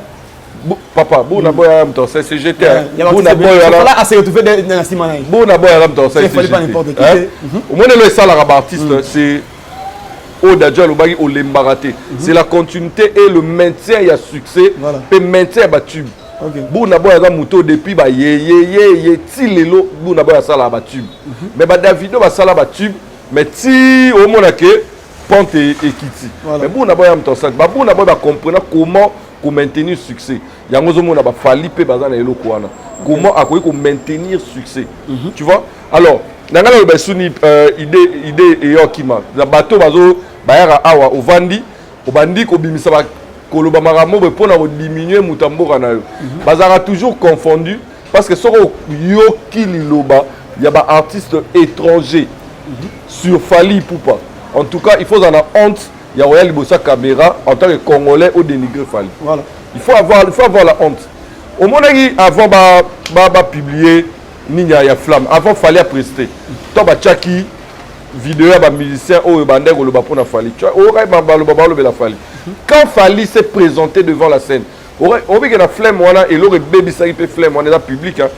papa bona boya mto c'est CGT bona boya là assez tout fait dans la simana bona boya mto c'est CGT au moins le sala ba artiste c'est Odaja Lobagi Olembaraté c'est la continuité et le maintien il y a succès et maintien ba tube. Bouna boya za muto depuis ba ye ti lelo bouna boya sala ba tube. Mais ba Davido ba sala ba tube mais ti au mona ke Ponte et Kiti. Mais bouna boya mto sa ba bouna boya comprendre comment maintenir succès. Yango zo mona ba Fally pe ba za na eloko wana. Comment akoyi ko maintenir succès. Tu vois? Alors, nangala ba suni idée et yokima. Na bato bazo bayara awa ovandi obandi ko bimisa ba koloba maramo pour diminuer mutamboka na yo bazara toujours confondu parce que soko yoki liloba il y a ba artistes étrangers sur Fally Ipupa. En tout cas il faut en avoir honte. Il y a Royal Libosa caméra en tant que Congolais au dénigrer Fally. Voilà. Il faut avoir la honte. Au moment avant ba publier Ninya ya flamme avant Fally a presté. To ba chaki vidéo à musicien au bandé ou le bapon a Fally. Tu vois, aurait le la Fally. Quand Fally s'est présenté devant la scène, on veut que la flemme et l'autre baby ça peut flemme on est là public hein.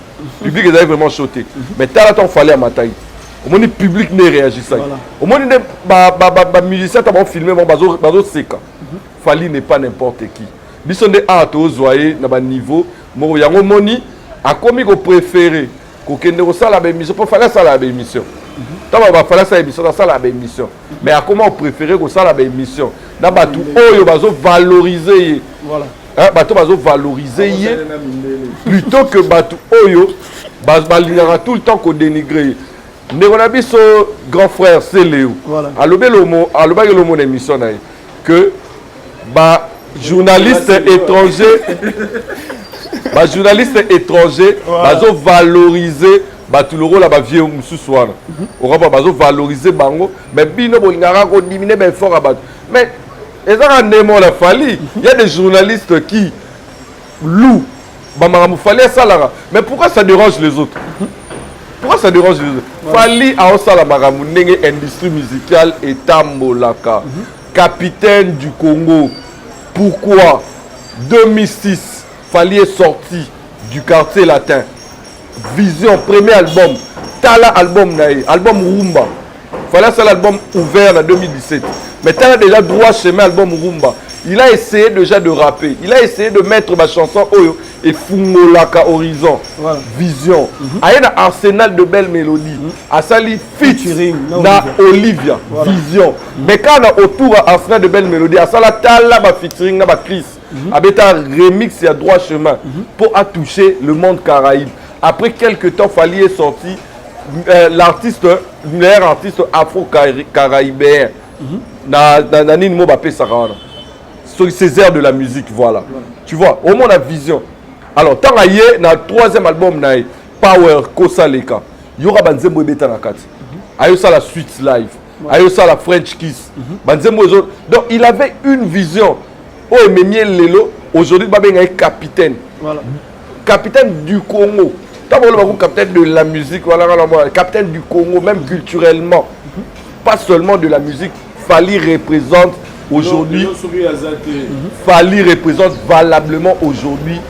Public est vraiment choqué. Mais t'as temps Fally à ma taille. Au moins le public ne réagit ça. Au moins les musiciens t'as filmé mon bazo seka. Fally n'est pas n'importe qui. Ils sont des arts aux voyez na ba niveau mo yango moni a commis ko préféré ko kende ko sala ba émission pour faire ça la émission. Tant va faire ça émission ça la émission. Mais à comment préférer ko sala ba émission. Na batu oyo bazo valoriser. Voilà. Hein batu bazo valoriser plutôt que batu oyo balinga tout le temps ko dénigrer. Neronabiso grand frère c'est Léo. Voilà. Alobelo mo émission na que ba journaliste étranger bazo valoriser tout le rôle là ba vieux mususu wana ora bazo valoriser bango mais bino bolingaka ko diminuer ben fort à battre mais ezaka ndemo la Fally il y a des journalistes qui louent ba Fally salara mais pourquoi ça dérange les autres Fally a osala makambo ndenge industrie musicale et tambolaka capitaine du Congo. Pourquoi 2006, Fally est sorti du quartier latin. Vision, premier album. Tala album, album Rumba. Fally c'est l'album ouvert en 2017. Mais Tala déjà droit chemin album Rumba. Il a essayé déjà de rapper. Il a essayé de mettre ma chanson Oyo et Fungolaka Horizon. Voilà. Vision. Il y a un arsenal de belles mélodies. Asali featuring na Olivia. Voilà. Vision. Mais quand on a autour un arsenal de belles mélodies, Asala Tala ba featuring na ba Chris. Avec un remix il y a droit chemin pour toucher le monde Caraïbe. Après quelques temps, Fally est sorti l'artiste, meilleur artiste afro-caraïbéen. Na nini mo bapé Sarah. Ces airs de la musique, voilà. Tu vois, au moins la vision. Alors, tant qu'il y a dans le troisième album, Power Kosa Leka, il y aura Banzembo Beta Nakati. Il y a ça la suite live. Il y a ça la French Kiss. Donc, il avait une vision. Oh, Ememie Lelo, aujourd'hui, il est capitaine. Voilà. Capitaine du Congo. Tant que capitaine de la musique, voilà, capitaine du Congo, même culturellement. Pas seulement de la musique. Fali représente aujourd'hui. Fali représente valablement aujourd'hui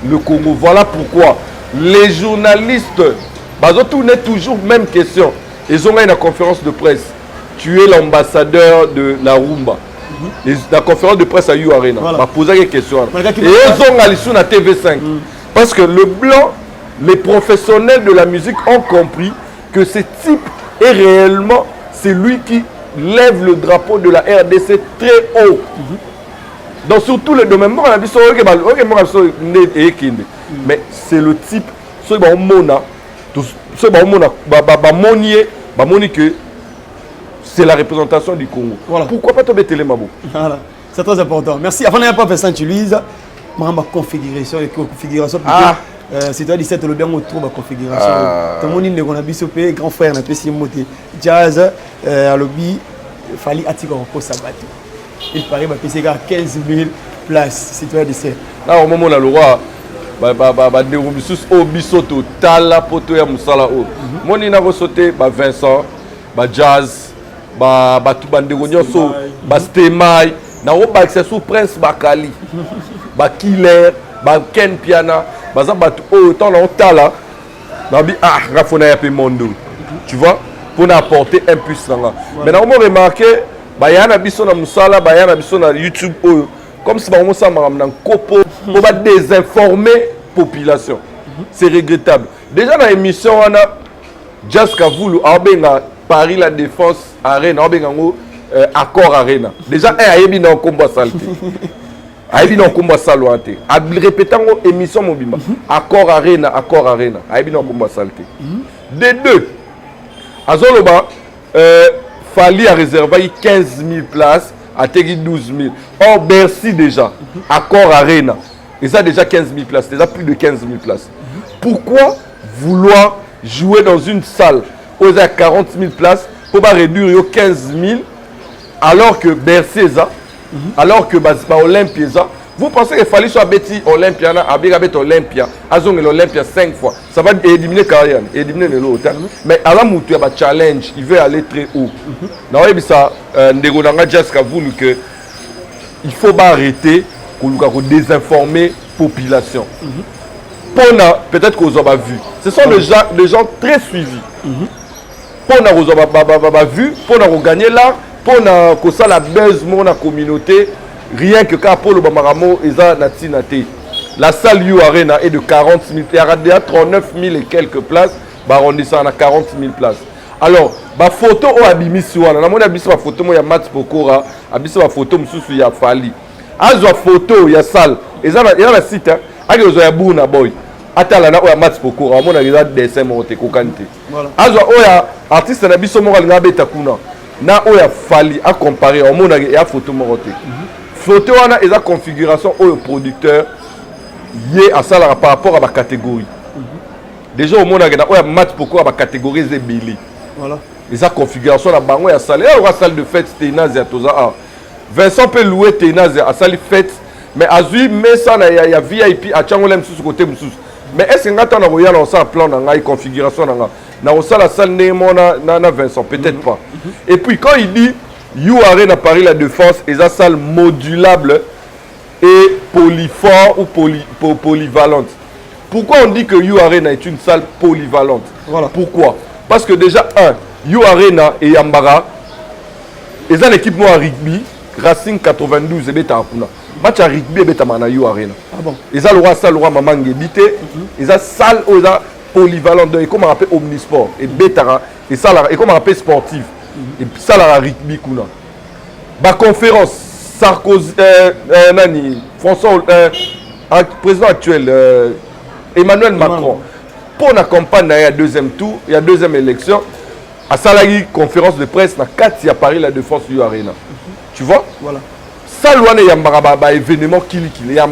le Congo. Voilà pourquoi les journalistes, tourner toujours même question. Ils ont une conférence de presse. Tu es l'ambassadeur de la rumba. La conférence de presse à You Arena. Voilà. Va poser des questions. Et ils ont allé sur la TV5. Parce que le blanc, les professionnels de la musique ont compris que ce type est réellement celui qui lève le drapeau de la RDC très haut. Donc sur tous les domaines, mais c'est le type, que c'est la représentation du Congo. Voilà. Pourquoi pas tomber télé Mabo? Voilà. C'est très important. Merci. Avant de pas faire ça, tu lises. Ma configuration et configuration. C'est-à-dire 17 le bien on trouve la configuration. Tout le monde dit qu'on a bisopé grand frère na pesi moté jazz à lobby fallait attirer pour sabato. Il paraît que pesi 15 000 places citoyen de c'est. Là au moment là le roi de Rubisus au bisoto tala poto ya musala o. Moni na ko sauter Vincent jazz tout bande nyonso stemai na o ba sous prince bakali killer Ken Piana, autant longtemps là, Rafona Yape Mondo. Tu vois, pour apporter un plus là. Maintenant, on a remarqué, il y a un abisso na Moussala, il y a un abisso na YouTube, comme si on s'en a pour désinformer la population. C'est regrettable. Déjà dans l'émission, on a Jazz Kavoulou, Paris La Défense Arena, Accord Arena. Déjà, il y a un combat salté. Aïbi non combat saluante. Répétant émission mobile. Accord Arena. Aïbi non combat salté. Des deux. Azoloba Fali a réservé 15 000 places à Tegui 12 000. Or Bercy déjà. Accord Arena. Et ça déjà 15 000 places. Déjà plus de 15 000 places. Pourquoi vouloir jouer dans une salle où il y a 40 000 places pour réduire 15 000 alors que Bercy est ça? Alors que Olympia, vous pensez qu'il fallait soit Betty Olympia, Abigabet Olympia, Azong l'Olympia 5 fois. Ça va éliminer Karian, éliminer l'autre. Mais à la mouture, il y a un challenge, il veut aller très haut. Dans le ça, Ndegonanga Jaska voulu que il faut arrêter pour désinformer la population. Peut-être que vous avez vu. Ce sont des gens très suivis. Pour vous avez vu, pour gagner l'art. Pour ça la buzz mon la communauté rien que quand Polo Bamaramo et ça natinate la salle You Arena est de 40 000 il y a déjà 39 000 et quelques places arrondissant à 40 000 places alors ma photo au abimisi wana na mona abisa photo mo ya Mats Pokora abisa photo mususu ya Fali azwa photo ya salle et ça la site agezo ya Buna Boy atala na o ya Mats Pokora mona déjà dessin monté kokante azwa o ya artiste na biso mo ngalinga beta kuna na oya Fali à comparer au monde et à photo moroté photo wana et la configuration au producteur yé à ça par rapport à ma catégorie déjà au monde na oya match pourquoi ma catégorie c'est Billy voilà et sa configuration la bango ya salle la salle de fête Ténaz ya toza Vincent peut louer Ténaz à salle fête mais azui mais ça ya VIP à Tchangolem sous côté mususu mais est-ce que ngata na royal on ça plan na ngai configuration na la salle na Vincent peut-être pas et puis quand il dit You Arena Paris La Défense et la salle modulable et polyfort ou polyvalente. Pourquoi on dit que You Arena est une salle polyvalente? Voilà. Pourquoi? Parce que déjà You Arena et Yambara ils ont une équipe à rugby Racing 92 et beta akuna match à rugby et beta mana You Arena. Ah bon. Ils ont le roi Mamangue bité ils ont salle où ils ont polyvalente et comme on appelle omnisport et bêta et ça et comme on appelle sportif et ça la rugby kuna ba conférence Sarkozy nani François président actuel Emmanuel Macron pour la campagne, il y a deuxième tour, il y a deuxième élection. À Salagi, conférence de presse, dans 4 à Paris, la défense du Arena. Tu vois? Voilà. Salle il y a un événement qui il y a un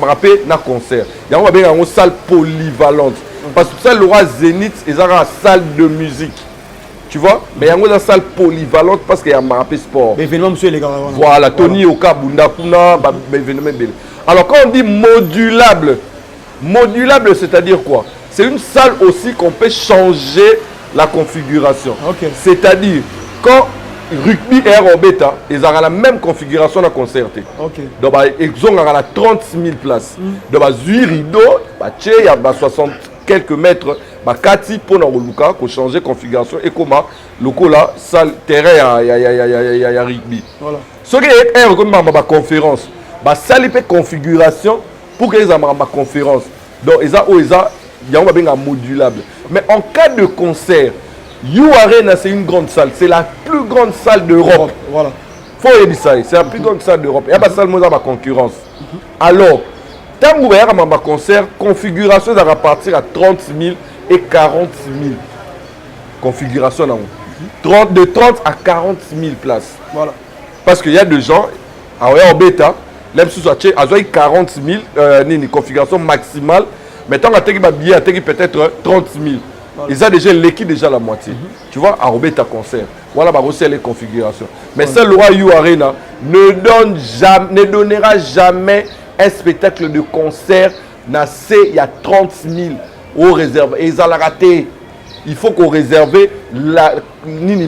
concert. Il y a une salle polyvalente. Parce que ça, l'aura Zénith, ils ont une salle de musique. Tu vois? Mais il y a une salle polyvalente parce qu'il y a un sport. Événement, monsieur les gars. Voilà, Tony Oka, Bunda Kuna, événement. Alors, quand on dit modulable, modulable, c'est-à-dire quoi? C'est une salle aussi qu'on peut changer la configuration. Okay. C'est-à-dire, quand rugby et aérobéta, ils ont la même configuration à concerter. Okay. Donc, ils ont 30 000 places. Donc, il y a rideau, il y a 60 quelques mètres, Kati pour changer la configuration et comment le là, salle terrain, il y a rugby. Voilà. Ce qui est comme ma conférence, salle configuration pour qu'ils aient ma conférence. Donc, ils ont un modulable. Mais en cas de concert, You Arena, c'est une grande salle. C'est la plus grande salle d'Europe. Voilà. Faut dire ça. C'est la plus grande salle d'Europe. Il y a pas salle de concurrence. Alors, tant que vous avez un concert, configuration va partir à 30 000 et 40 000. Configuration de 30 à 40 000 places. Voilà. Parce qu'il y a des gens, en bêta, même si c'est 40 000, une configuration maximale. Mais tant que tu as billet, peut-être 30 000. Voilà. Ils ont déjà l'équipe déjà la moitié. Tu vois, à Robert ta concert. Voilà, bah aussi les configurations. Mais celle loi You Arena ne donnera jamais un spectacle de concert. Il y a 30 000 au réserve. Et ils ont raté. Il faut qu'on réserve la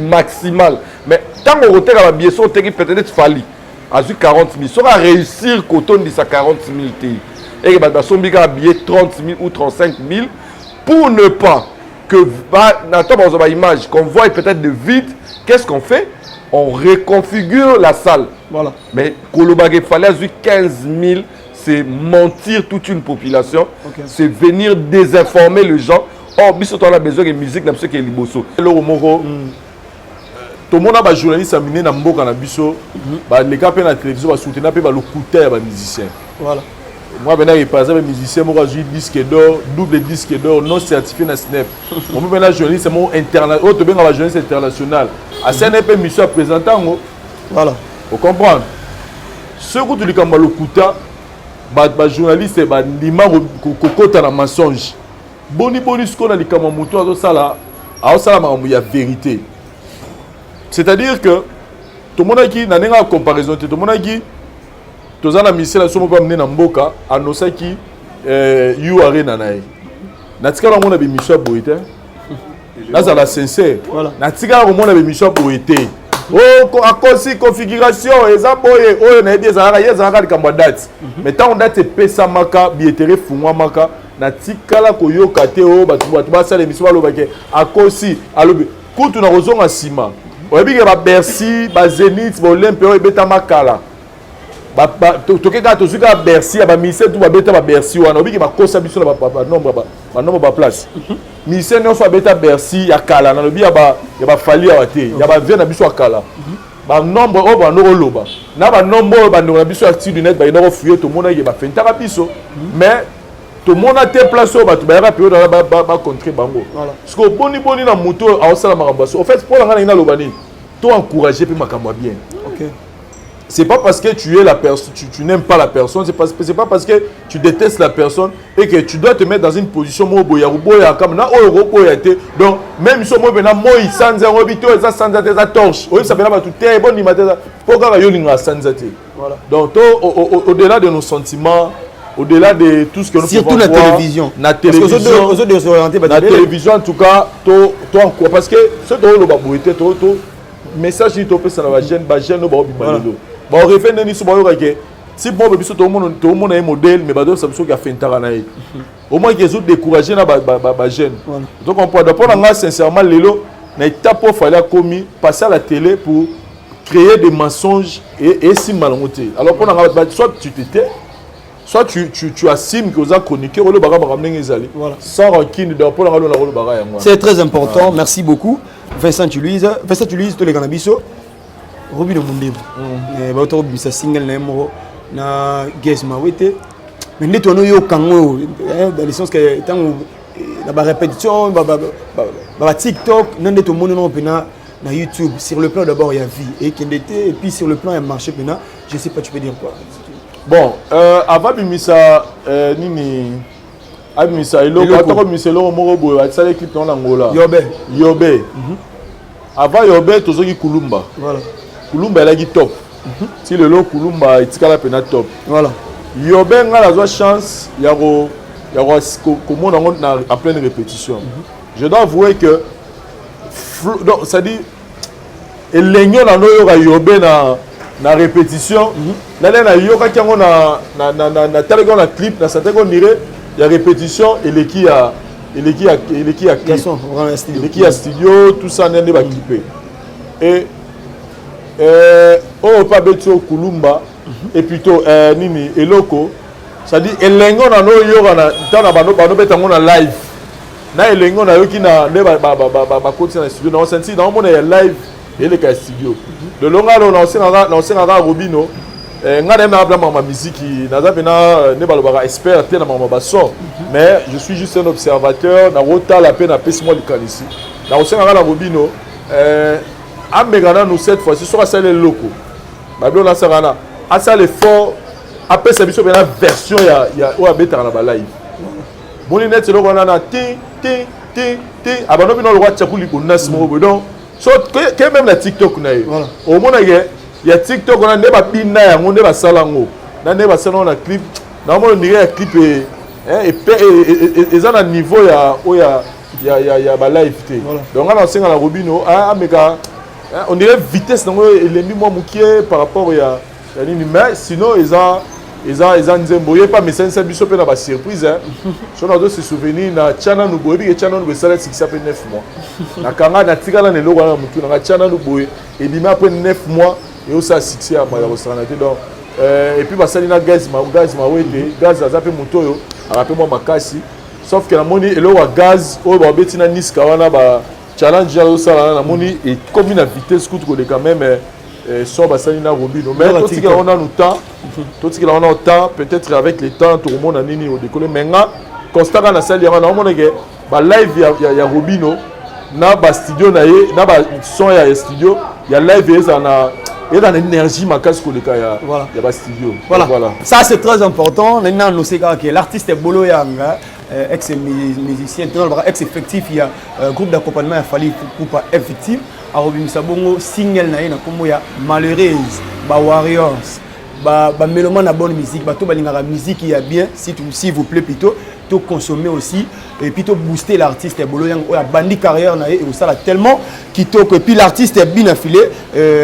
maximale. Mais tant qu'on retire la billet, peut-être fallu. À 40 000. Ça va réussir quand on dit ça 40 000. Et que son billet 30 000 ou 35 000 pour ne pas que dans une image qu'on voit peut-être de vide. Qu'est-ce qu'on fait? On reconfigure la salle. Voilà. Mais il fallait 15 000, c'est mentir toute une population. Okay. C'est venir désinformer les gens. Oh, on a besoin de musique, dans ce qui est liboso. Tout le monde a des journalistes à mener dans le Bisso. Les gars de la télévision vont soutenir le coûteur des musiciens. Voilà. Moi, je par exemple, musicien, moi, j'ai disque d'or, double disque d'or, non certifié dans SNEP. Moi, je suis journaliste international. À SNEP, je suis présentant. Voilà. Vous comprenez? Ce que tu dis comme le coûteur, les journalistes, c'est un mensonge. Boni ce qu'on a dit comme un mouton, il y a vérité. C'est-à-dire que tout le monde a dit, dans une comparaison, tout le monde a dit, tous les ministères sont amenés dans Mboka, annoncé qui You Arena nae. Natika la mona be mission boité. Là ça la sincère. Natika la mona be mission boité. Oh à cause configuration eza boye oh na bien ça ya kamba date. Mais tant on date pesa maka bietere fungwa maka natika la koyoka te oh batu ba sala mission ba lobake à cause alobi kutu na rozonga sima. Oyebi ke ba Bercy ba Zénith ba Olympe o ebeta makala. Tokeka tozuka Bercy ba ministère tout ba beta ba Bercy wana obi ke ba kosa biso na ba nombre ba place. Ministère non soit beta Bercy ya kala na lobi ya ba fali ya te ya ba vient na biso kala. Ba nombre o ba no loba. Na ba nombre ba na biso active du net ba ino fuyer to mona ye ba fenta ka biso. Mais to mona te place o ba to ba ya période ba contrer bango. Parce que boni na moto a osala makambo. En fait pour la ngana ina lobani. To encourager pe makambo bien. OK. C'est pas parce que tu es la personne, tu n'aimes pas la personne, c'est pas parce que tu détestes la personne et que tu dois te mettre dans une position donc même si moi maintenant moi il sans robito ça sans des torches oui ça va tout est bon pourquoi voilà donc au-delà de nos sentiments au-delà de tout ce que nous surtout la télévision la télévision en tout cas toi parce que ce message il topé ça la jeune no ba obi bon refait neni so ba que si bon biso tout le monde est modèle mais ba do ça biso qui a fait ntara na au moins qu'ils ont découragé na ba jeune donc on peut d'abord nga sincèrement lelo na étape pour fallait commis passer à la télé pour créer des mensonges et si malongoté alors pour soit tu t'étais soit tu assumes que vous avez chroniqué sans rancune pour la c'est très important merci beaucoup Vincent Louise tous les cannabiso Robi de Mundebo ba to bisa single na mo na guest ma wete mais neto no yo kango dans le sens que tant la répétition, TikTok, non de monde non na YouTube. Sur le plan d'abord il y a vie et puis sur le plan il y a marché maintenant. Je sais pas tu peux dire quoi. Bon, avant bimisa nini abimisa eloko atako miselo moko boye atsale clip dans l'Angola. Yobe. Avant Yobe tozoki Kulumba. Voilà. Kulumba elle a dit top. Si le lot Kulumba etikala pena top. Voilà. Yobe nga la chance ya comment en pleine répétition. Je dois avouer que donc ça dit elenyo na noyo ga Yobe na répétition na yoka kiango na telego na clip na sateko nire ya répétition eleki ya studio tout ça nende ba clipé et oh pas beto Kulumba et plutôt nini eloko ça dit elengo na noyo na tana bano betango na live na elengo na yoki na ne ba côté na studio na senti na mona ya live et le studio de longa na osengaka Robino nga na ma ma musique naza pena ne balobaka expert te na mama baso mais je suis juste un observateur na rota la peine à pesi moi likanisi na osengaka na Robino amegana nous cette fois ci sur ça les locaux babio na sarana asa l'effort après ça biso pena version ya o abeta na ba live boni net le kona na ti abano bino le roi tchakuli bonas mo bodon so que même la TikTok na yo au mona ya TikTok on a ne ba bina ya ngonde ba salango na ne ba salon na clip na mo ndire ya clip et ça na niveau ya ba live te donc on a singa la Robino mega on dirait vitesse nango elembi moi mukie par rapport ya nini mais sinon ils ont nzemboye pas mais c'est biso pe na ba surprise so na do se souvenir na chana no boye bi chana no sala 6 après 9 mois na kanga na tikala na loko na mutu na chana no boye et bima après 9 mois et aussi 6 ya ma restaurant donc et puis basali na gaz ma wete gaz azape motoyo arape moi makasi sauf que la moni eloko gaz o ba beti na niska wana ba challenge ya sala na moni et comme une vitesse coûte ko de quand même so basali na Robino mais tout ce qu'on a nous temps tout ce qu'on a temps peut-être avec le temps tout le monde a nini au décoller maintenant constat na salle ya na mona ke ba live ya Robino na ba studio na ye na ba son ya studio ya live ça na et dans l'énergie makasi ko leka ya ba studio voilà ça c'est très important maintenant nous sait que l'artiste est Bolo Yanga ex-musicien ex-effectif il y a groupe d'accompagnement il a fallu pour pas effectif a robimisa bongo single na ye na kombo ya malheureuse ba warriors ba mélomane na bonne musique ba to balingaka musique il y a bien s'il vous plaît plutôt to consommer aussi et puis to booster l'artiste Bolo Yang o ya bandi carrière na ye et ça là tellement kitoko et puis l'artiste est bien affilé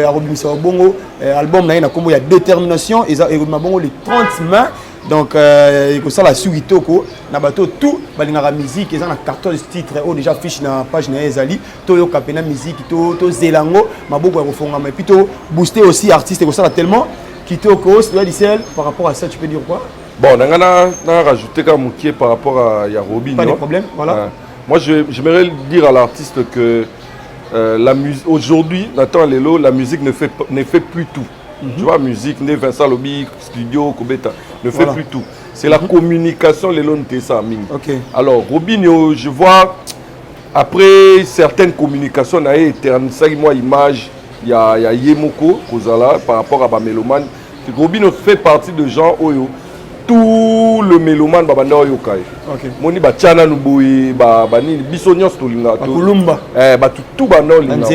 a robimisa bongo album na ye na kombo ya détermination et ma bongo les 30 mains donc il ça la suitoko na bato tout balingaka musique et ça na 14 titres ou déjà fiche na page na ezali to yo kapena musique to zelango maboko ya kofongama et puis to booster aussi artiste et ça là tellement kitoko c'est Dicel par rapport à ça tu peux dire quoi? Bon on a rajouté comme moukier par rapport à ya Robin. Pas de problème voilà. Moi j'aimerais dire à l'artiste que la musique aujourd'hui Nathan Lelo la musique ne fait plus tout. Tu vois, musique, Vincent Lobby, studio, Kobeta, ne fait plus tout. C'est la communication, les lots de ça. Alors, Robinho, je vois, après certaines communications, il y a une image, il y a Yemoko, Kozala, par rapport à Bameloman. Robinho fait partie de gens, tout le mélomane, Babanda Yokai. Moni Bachana Nuboui, Bissonios Tolinga, Kulumba, tout Bando Linga.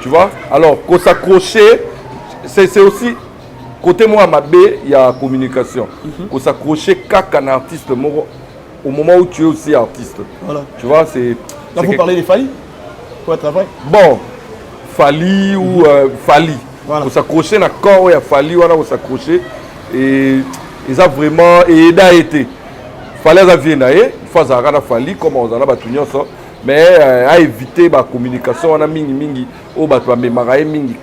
Tu vois, alors, qu'on s'accrochait. C'est aussi, côté moi, il y a communication. Faut s'accrocher qu'un artiste au moment où tu es aussi artiste. Voilà. Tu vois, c'est... Là, vous parlez de Fali? Quoi, travail? Bon, Fali ou Fali. Voilà. Faut s'accrocher dans le corps où il y a Fali, il faut s'accrocher. Et ils ont vraiment... Et il a été. Fallait ça vienne, il faut ça Fali, comme on en a battu ça. Mais à éviter la communication, on a mingi mingi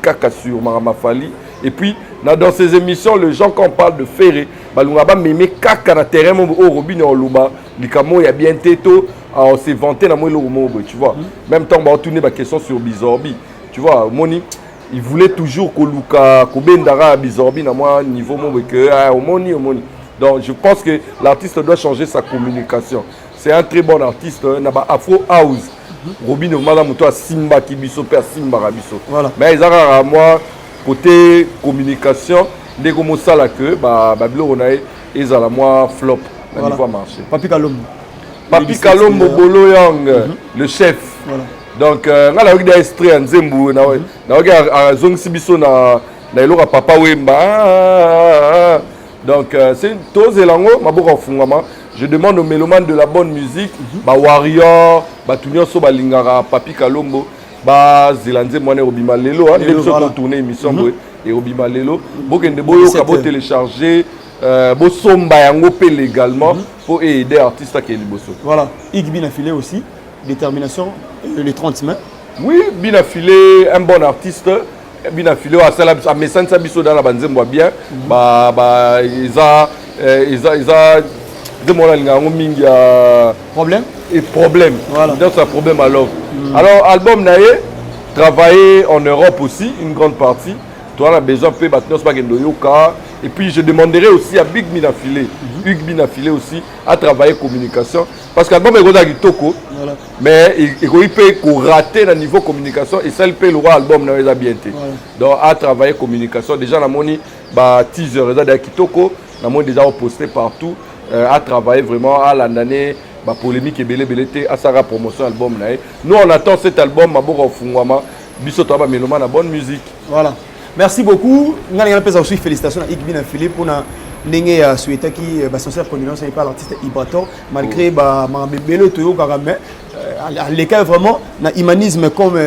kaka sur Maramafali. Et puis dans ces émissions, les gens quand on parle de Ferré, balungaba mémé kaka na terrain au Robinho au Luba, likamo il y a bien teto, on s'est vanté na moi le tu vois. Même temps on va tourner la question sur Bizorbi, tu vois, Moni il voulait toujours que Luka Kobendara Bizorbi na moi niveau mon que Moni. Donc je pense que l'artiste doit changer sa communication. c'est un très bon artiste na ba Afro House. Robin madame toi Simba qui biso pe Simba rabiso. Voilà. Mais ils ont moi côté communication dès qu'on sala que ba bilo on a ils ont la moi flop na niveau marché. Papi Kalombo. Papi Kalombo Bolo Yang le chef. Voilà. Donc ngala avec des extraits en Zembu na na zong sibiso na elora papa Wemba. Donc c'est tous elango maboko fungama. Je demande aux mélomanes de la bonne musique, ba Warrior, ba Tunio so ba lingara Papi Kalombo, ba Zelandais moine Obima Lelo, hein, les gens tourner émission et Obima Lelo, bokende boyo kabo télécharger, bo somba yango pe légalement pour aider artistes qui liboso. Voilà, Igbi n'a filé aussi, détermination les 30 mai. Oui, Bina filé un bon artiste. Bina filé à message ça biso dans la banzembo bien, ba ils a de mon mingi Problème et problème. Voilà. Donc c'est un problème alors. Alors album naé travailler en Europe aussi une grande partie. Toi on a besoin peu maintenant c'est pas gendo yoka et puis je demanderai aussi à Big Mina Filé, Hugues Mina Filé aussi à travailler communication parce que l'album est goda kitoko. Voilà. Mais il peut rater le niveau communication et ça il peut le roi album naé bien été. Donc à travailler communication déjà la moni ba teaser ça kitoko, la moni déjà posté partout. À travailler vraiment à l'année ma polémique et belé à sa promotion album nous on attend cet album maboko fungwama biso to ba meloma na bonne musique. Voilà, merci beaucoup. Ngana pesa aussi félicitations à Igbi na Philippe pour na ndenge ya souhaiter qui ba sincère condolence à l'artiste Ibrato malgré ba belé to karame à l'écart vraiment na humanisme comme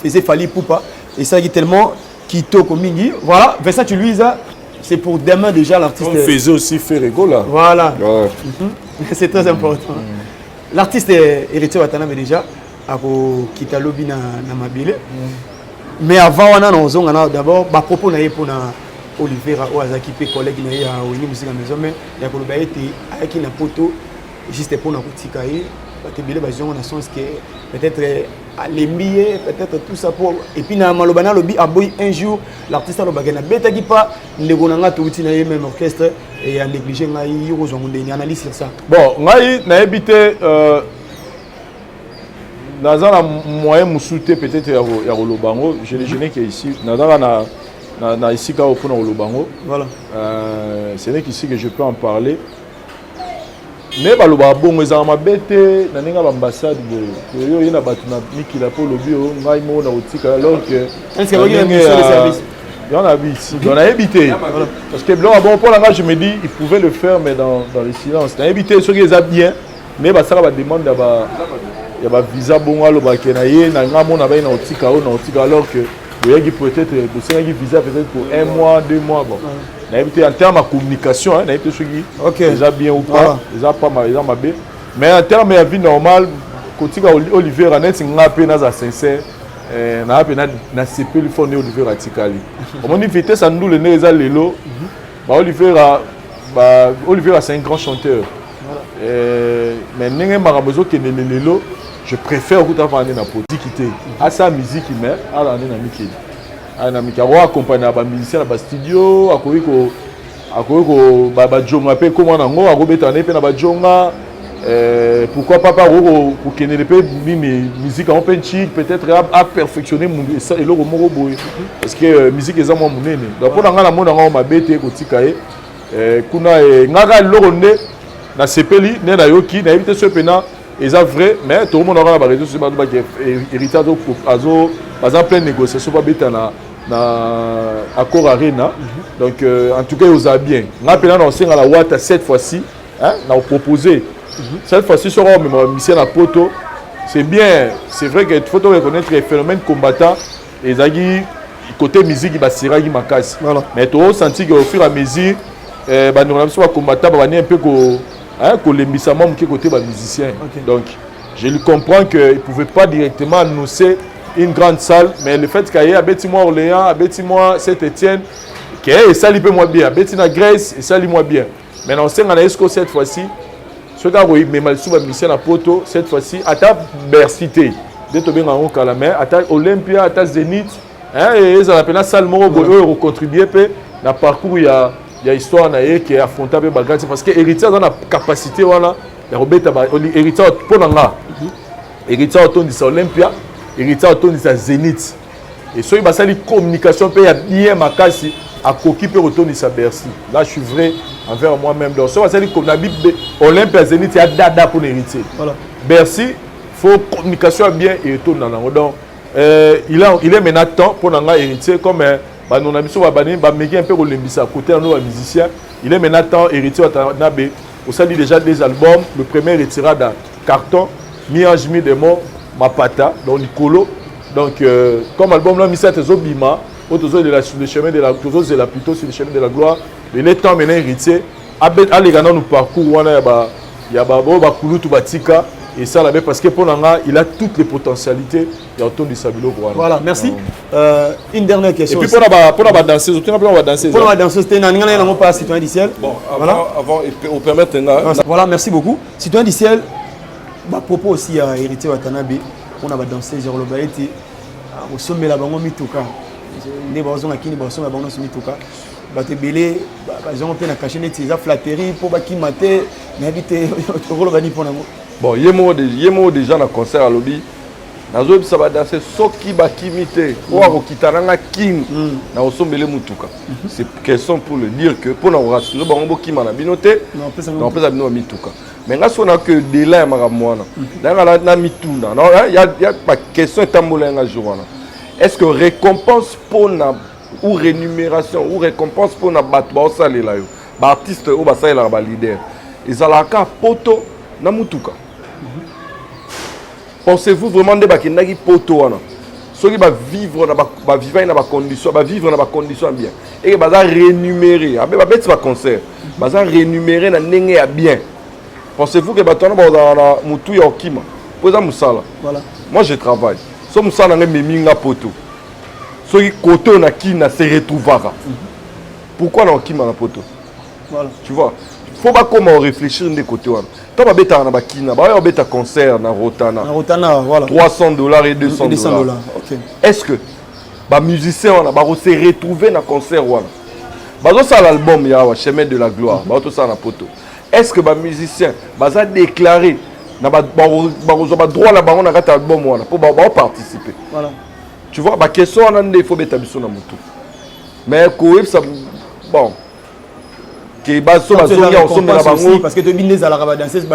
faisait Fali Poupa et ça qui tellement kitoko mingi. Voilà, Vincent Louisa. C'est pour demain déjà l'artiste. On faisait aussi Ferrego là. Voilà. Ouais. C'est très important. L'artiste héritier Watanabe déjà a quitté lobby na mabile. Mais avant on a d'abord ba propos na pour na Olivera ou Azaki pe collègue na ya Wini musique à maison mais ya ko ba été avec na poto juste pour na kutika ye ba te bile ba zonga na sens que peut-être les billets, peut-être tout ça pour. Et puis, dans le lobby, un jour, l'artiste a le betaki pas, les gonanga tout le même orchestre et a négligé une analyse sur ça. Bon, ngai na habité dans un moyen moussouté peut-être ya Rolobango, je n'ai qui ici, na ici ka opona Rolobango. Voilà. Ce n'est qu'ici que je peux en parler. Mais baloba bon ezama bete na ninga l'ambassade de yo ina batuna mikila pour le bio ngai mo na otika alors que est-ce que vous avez mis sur le service il y en a ici on a habité parce que bon pour là je me dis il pouvait le faire mais dans le silence on a habité ceux qui les a bien mais ba ça va demander ya ba visa bon alo ba kenaye na ngamo na ba na otika alors que vous avez peut-être un visa peut-être pour 1 mois 2 mois bon. En termes de communication, on a été déjà bien ou pas, déjà pas mal, déjà mal. Mais en termes de vie normale, quand Olivier Ranet, c'est un peu sincère, na CP le fond Olivier Ratikali. Comme on dit vitesse à nous le nez les lots, Olivier c'est un grand chanteur. Mais n'importe marabozo qui est les lots. Je préfère que tu aies na quitter à sa musique mais à l'année na Mickey. À na Mickey on accompagne ba musicien na ba studio akoiko ba jonga pe comment na ngo akobeta na pe na ba jonga pourquoi pas pour que ne pe musique en penchik peut-être à perfectionner ça et le moko boy parce que musique est vraiment monene donc pour nga na mona nga ma bete ko tikaye kuna ngaka loronde na sepeli ne na yoki na éviter ce pena. Et c'est vrai, mais tout le monde aura la réseau sur héritage azo par exemple plein négociation pas bête na accord arena. Donc en tout cas ils ont bien. Maintenant on sait à la Ouatta cette fois-ci, hein, on a proposé. Cette fois-ci sur même mission à Poto. C'est bien, c'est vrai qu'il faut reconnaître les phénomènes combattants et zagi côté musique il va sera qui macasse. Mais tu as senti qu'au fur et à mesure bah nous sommes combattants bah un peu qui côté musicien. Donc je lui comprends qu'il ne pouvait pas directement annoncer une grande salle, mais le fait qu'il y ait à Betty-moi Orléans, à Betty-moi Saint-Étienne, et ça lui peut moins bien, à Betty-na Grèce, et ça lui moins bien. Mais on sait qu'on a cette fois-ci, ce gars oui, mais mal souvent musicien à Poto, cette fois-ci, à ta Bercité, de te bien en Calamé, à ta Olympia, à ta Zénith, et ils appellent la salle Moro, eux contribuer dans le parcours il y a histoire qui est affrontable parce que héritier dans la capacité voilà ya kobeta héritier mpona nga héritier otondisa Olympia héritier otondisa Zénith et soki basali communication mpe ya bien makasi akoki mpe kotondisa Bercy. Là je suis vrai envers moi-même. Donc soki basali na bible Olympia Zénith ya dada mpona héritier. Voilà. Bercy faut communication bien et etonda nango. Donc il est maintenant temps mpona nga héritier comme banona biso babani bameki un peu kolembisa à côté de nos musiciens. Il est maintenant temps héritier Watanabe. Vous savez déjà des albums. Le premier retiré dans carton, mi-ange, mi-démon, Mapata, donc Nicolo. Donc, comme album là, Missa Tezobima, sur le chemin de la gloire, plutôt sur le chemin de la gloire. Il est temps maintenant héritier. Allez, nous parcours, il y a Bakulutu Batika. Et ça, parce que pour Nanga, il a toutes les potentialités. Il y a autant de Sabilo. Voilà, merci. Une dernière question. Et puis pour la danseuse, on va danser. Pour la danseuse, c'était un pas citoyen du ciel. Bon, avant, on permet. Voilà, merci beaucoup. Citoyen du ciel, propos aussi à héritier Watanabe. On a dansé sur le baïti. Au sommet la bango mituka. Les bazons à qui les bazons à bango mituka. Baté belé, bazons on peut na cacher net ces flatteries pour baki maté, n'habiter au rôle bani pour n'amour. Bon, yemo déjà dans concert à lobby. Nazo bisa ba danser soki bakimite ou akokitananga king na osombele mutuka. C'est question pour le dire que pour na rassurer bango bokima na binote, non pesa bino mituka. Mais nga sona que délai makamwana. Dans na mituna. Non, il y a pas question tambola nga jour. Est-ce que récompense pour na ou rémunération ou récompense pour na bat ba osalela yo. Ba artiste ou ba salela ba leader. Ezalaka poto na mutuka. Pensez-vous vraiment de bakendaki poto wana? Soki ba vivre na ba vivre na ba condition, ba vivre na ba condition bien. Et ba za rémunérer, abe ba beti ba concert. Ba za rémunérer na ndenge ya bien. Pensez-vous que batona ba na mutu ya okima? Poza musala. Voilà. Moi je travaille. So musala nga meminga poto. Soki koto na kina se retrouvera. Pourquoi na okima na poto? Voilà. Tu vois? Faut pas comment réfléchir des côtés. Toi, tu as un concert na Rotana. Voilà. $300 et $200. Okay. Est-ce que les musiciens vont se retrouver dans le concert? Ça l'album Chemin de la gloire. Est-ce que les musiciens vont déclarer qu'ils ont droit à l'album pour participer? Voilà. Tu vois, la question est qu'il faut mettre ça dans moto. Mais bon. Parce que tu es dans la danseuse,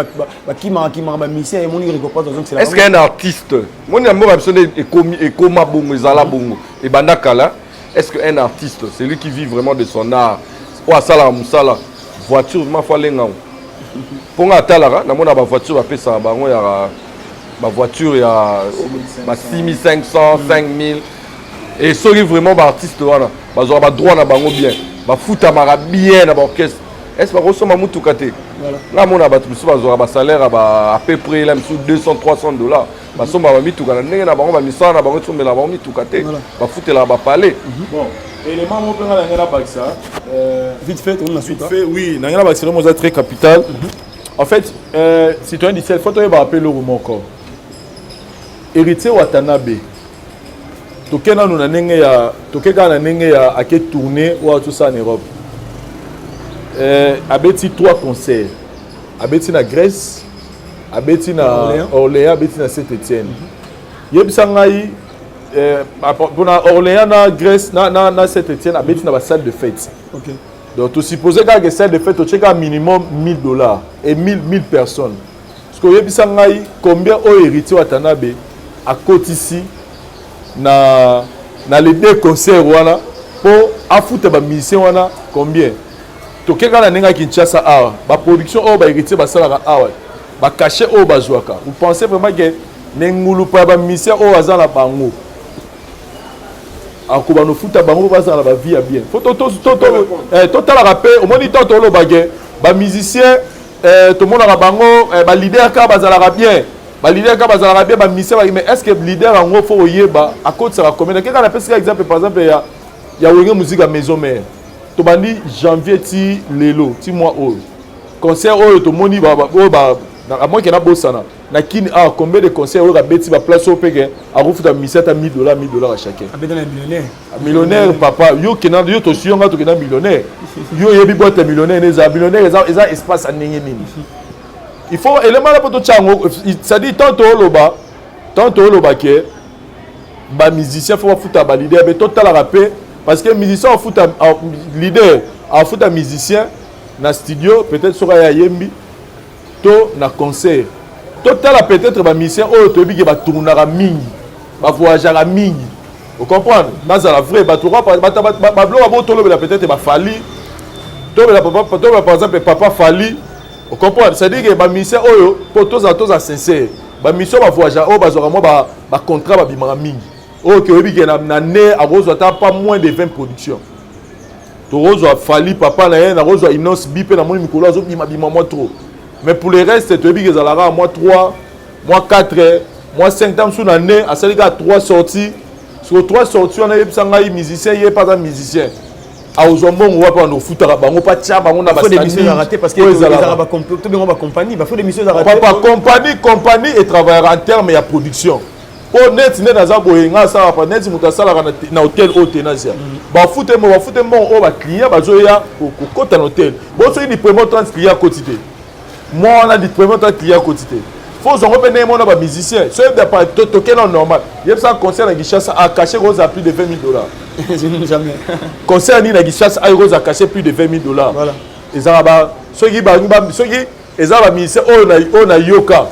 est-ce qu'un artiste, est-ce qu'un artiste, c'est lui qui vit vraiment de son art, ou à Salah Moussala, voiture, il faut aller pour nga talara, na mona ba voiture ba pesa bango ya ba voiture ya 6500, 5000 et soki vraiment ba artiste wana, ba zo ba droit na bango bien. Ba futa mara bien na ba orchestre. Est-ce que vous avez mutuka te? Là mon abat musu ba ba salaire à peu près là musu $200 $300. Ba somba ba mituka na ndenge na bango ba misana na bango tsomela ba mituka te. Ba futela ba parler. Bon, élément mo penga ngela baksa vite fait on a suite. Fait oui, ngela baksa mo za très capital. En fait, citoyen du ciel, faut te rappeler le roman encore. Héritier Watanabe. Tokena nous na ndenge ya tokeka na ndenge ya ake tourner ou tout ça en Europe. Abeti 3 concerts. Abeti na Grèce, abeti na Orléans, abeti na Saint-Étienne. Yebisa ngai pour na Orléans na Grèce na Saint-Étienne abeti na ba salle de fête. OK. Donc tu supposes que salle de fête tu cheka minimum $1000 et 1000 personnes. Parce que yebisa ngai combien au héritier Watanabe à côté ici na les 2 concerts wana pour afouta ba musicien wana combien tokeka na nenga Kinshasa awa ba production o ba héritier ba salaka awa ba cachet o ba jouaka. Vous pensez vraiment que nengulu pa ba musicien o azala bango akoba no futa bango bazala ba vie bien faut total rappel au moni to lo bagé ba musicien to mona bango ba leader ka bazala bien. Ba leader ka bazala bien ba musicien mais est-ce que leader en faut yeba à côté ça combien quelqu'un a fait exemple par exemple ya wenge musique à maison mère to bandi janvier ti lelo ti mois o concert o to moni ba à moins que na bosana na kini combien de concerts o ga beti ba place au pege a refuta musicien ta $1000 à chacun abeta millionnaire millionnaire papa yo kena yo to siyonga to kena millionnaire yo yebi boîte millionnaire neza millionnaire eza espace a ndenge nini il faut élément là pour tout chango ça dit tantôt loba que ba musicien faut foutre ba leader mais total rapper parce que musicien fout leader a fout musicien na studio peut-être sera ya yembi to na concert total peut-être ba musicien o to bi que ba tournera mingi ba voyagera mingi vous comprenez dans la vraie ba toura ba blo ba to le peut-être ba fali to par exemple papa fali vous comprenez c'est dire que ba musicien oyo pour tous à sincère ba mission ba voyagera o ba zora mo ba contrat ba bimara mingi ok oui que na né à rose pas moins de 20 productions to rose a fali papa na rose a Inos bipé na mon mikolo azo bima moi trop mais pour les restes to bi que zalara moi 3 moi 4 moi 5 ans sous l'année à celle gars 3 sorties sur 3 sorties on a yebisa ngai musicien yé pas un musicien a ozombo on va pas no futara bango pas tia bango na ba des missions à rater parce que les arabes complètement tout bien ba compagnie ba faut des missions à rater papa compagnie et travailler en termes il y a production o net ne na za boyenga ça pa net muta sala na hôtel otenazia ba foute mo o ba client ba zoya ko kota na hôtel bo so ni premier 30 clients quotidien moi on a dit premier 30 clients quotidien faut on repener mon ba musicien so de pas toquer non normal il y a ça concert na Gishasa a caché rose à plus de $20 jamais concert ni na Gishasa a rose a caché plus de $20 voilà les arabes ceux qui les arabes musiciens on a yoka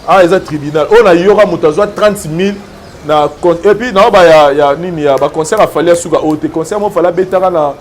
ah les tribunal on a yora mutazo 30 000 na et puis na ba ya nini ya ba concert a fallu suka ote concert mo fala betara na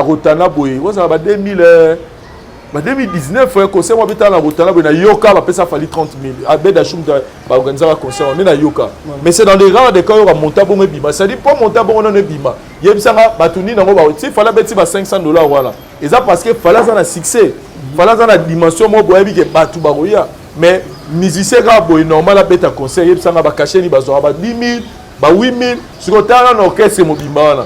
Rotana boy vous ça ba 2019 concert mo betara na Rotana boy na yoka ba pesa fali 30 000 abeda chum ba organiser un concert on est na yoka mais c'est dans les rares des cas on monta bon bima ça dit pas monta bon on est bima yebisanga batuni na ngo ba si fala beti ba $500 voilà et ça parce que fala ça na succès fala ça na dimension mo boy bi ke batu ba roya mais musicien ga boy normal a beta concert yebisanga ba cacher ni ba zo ba 10 000 ba 8 000 sur otana na orchestre mo bima na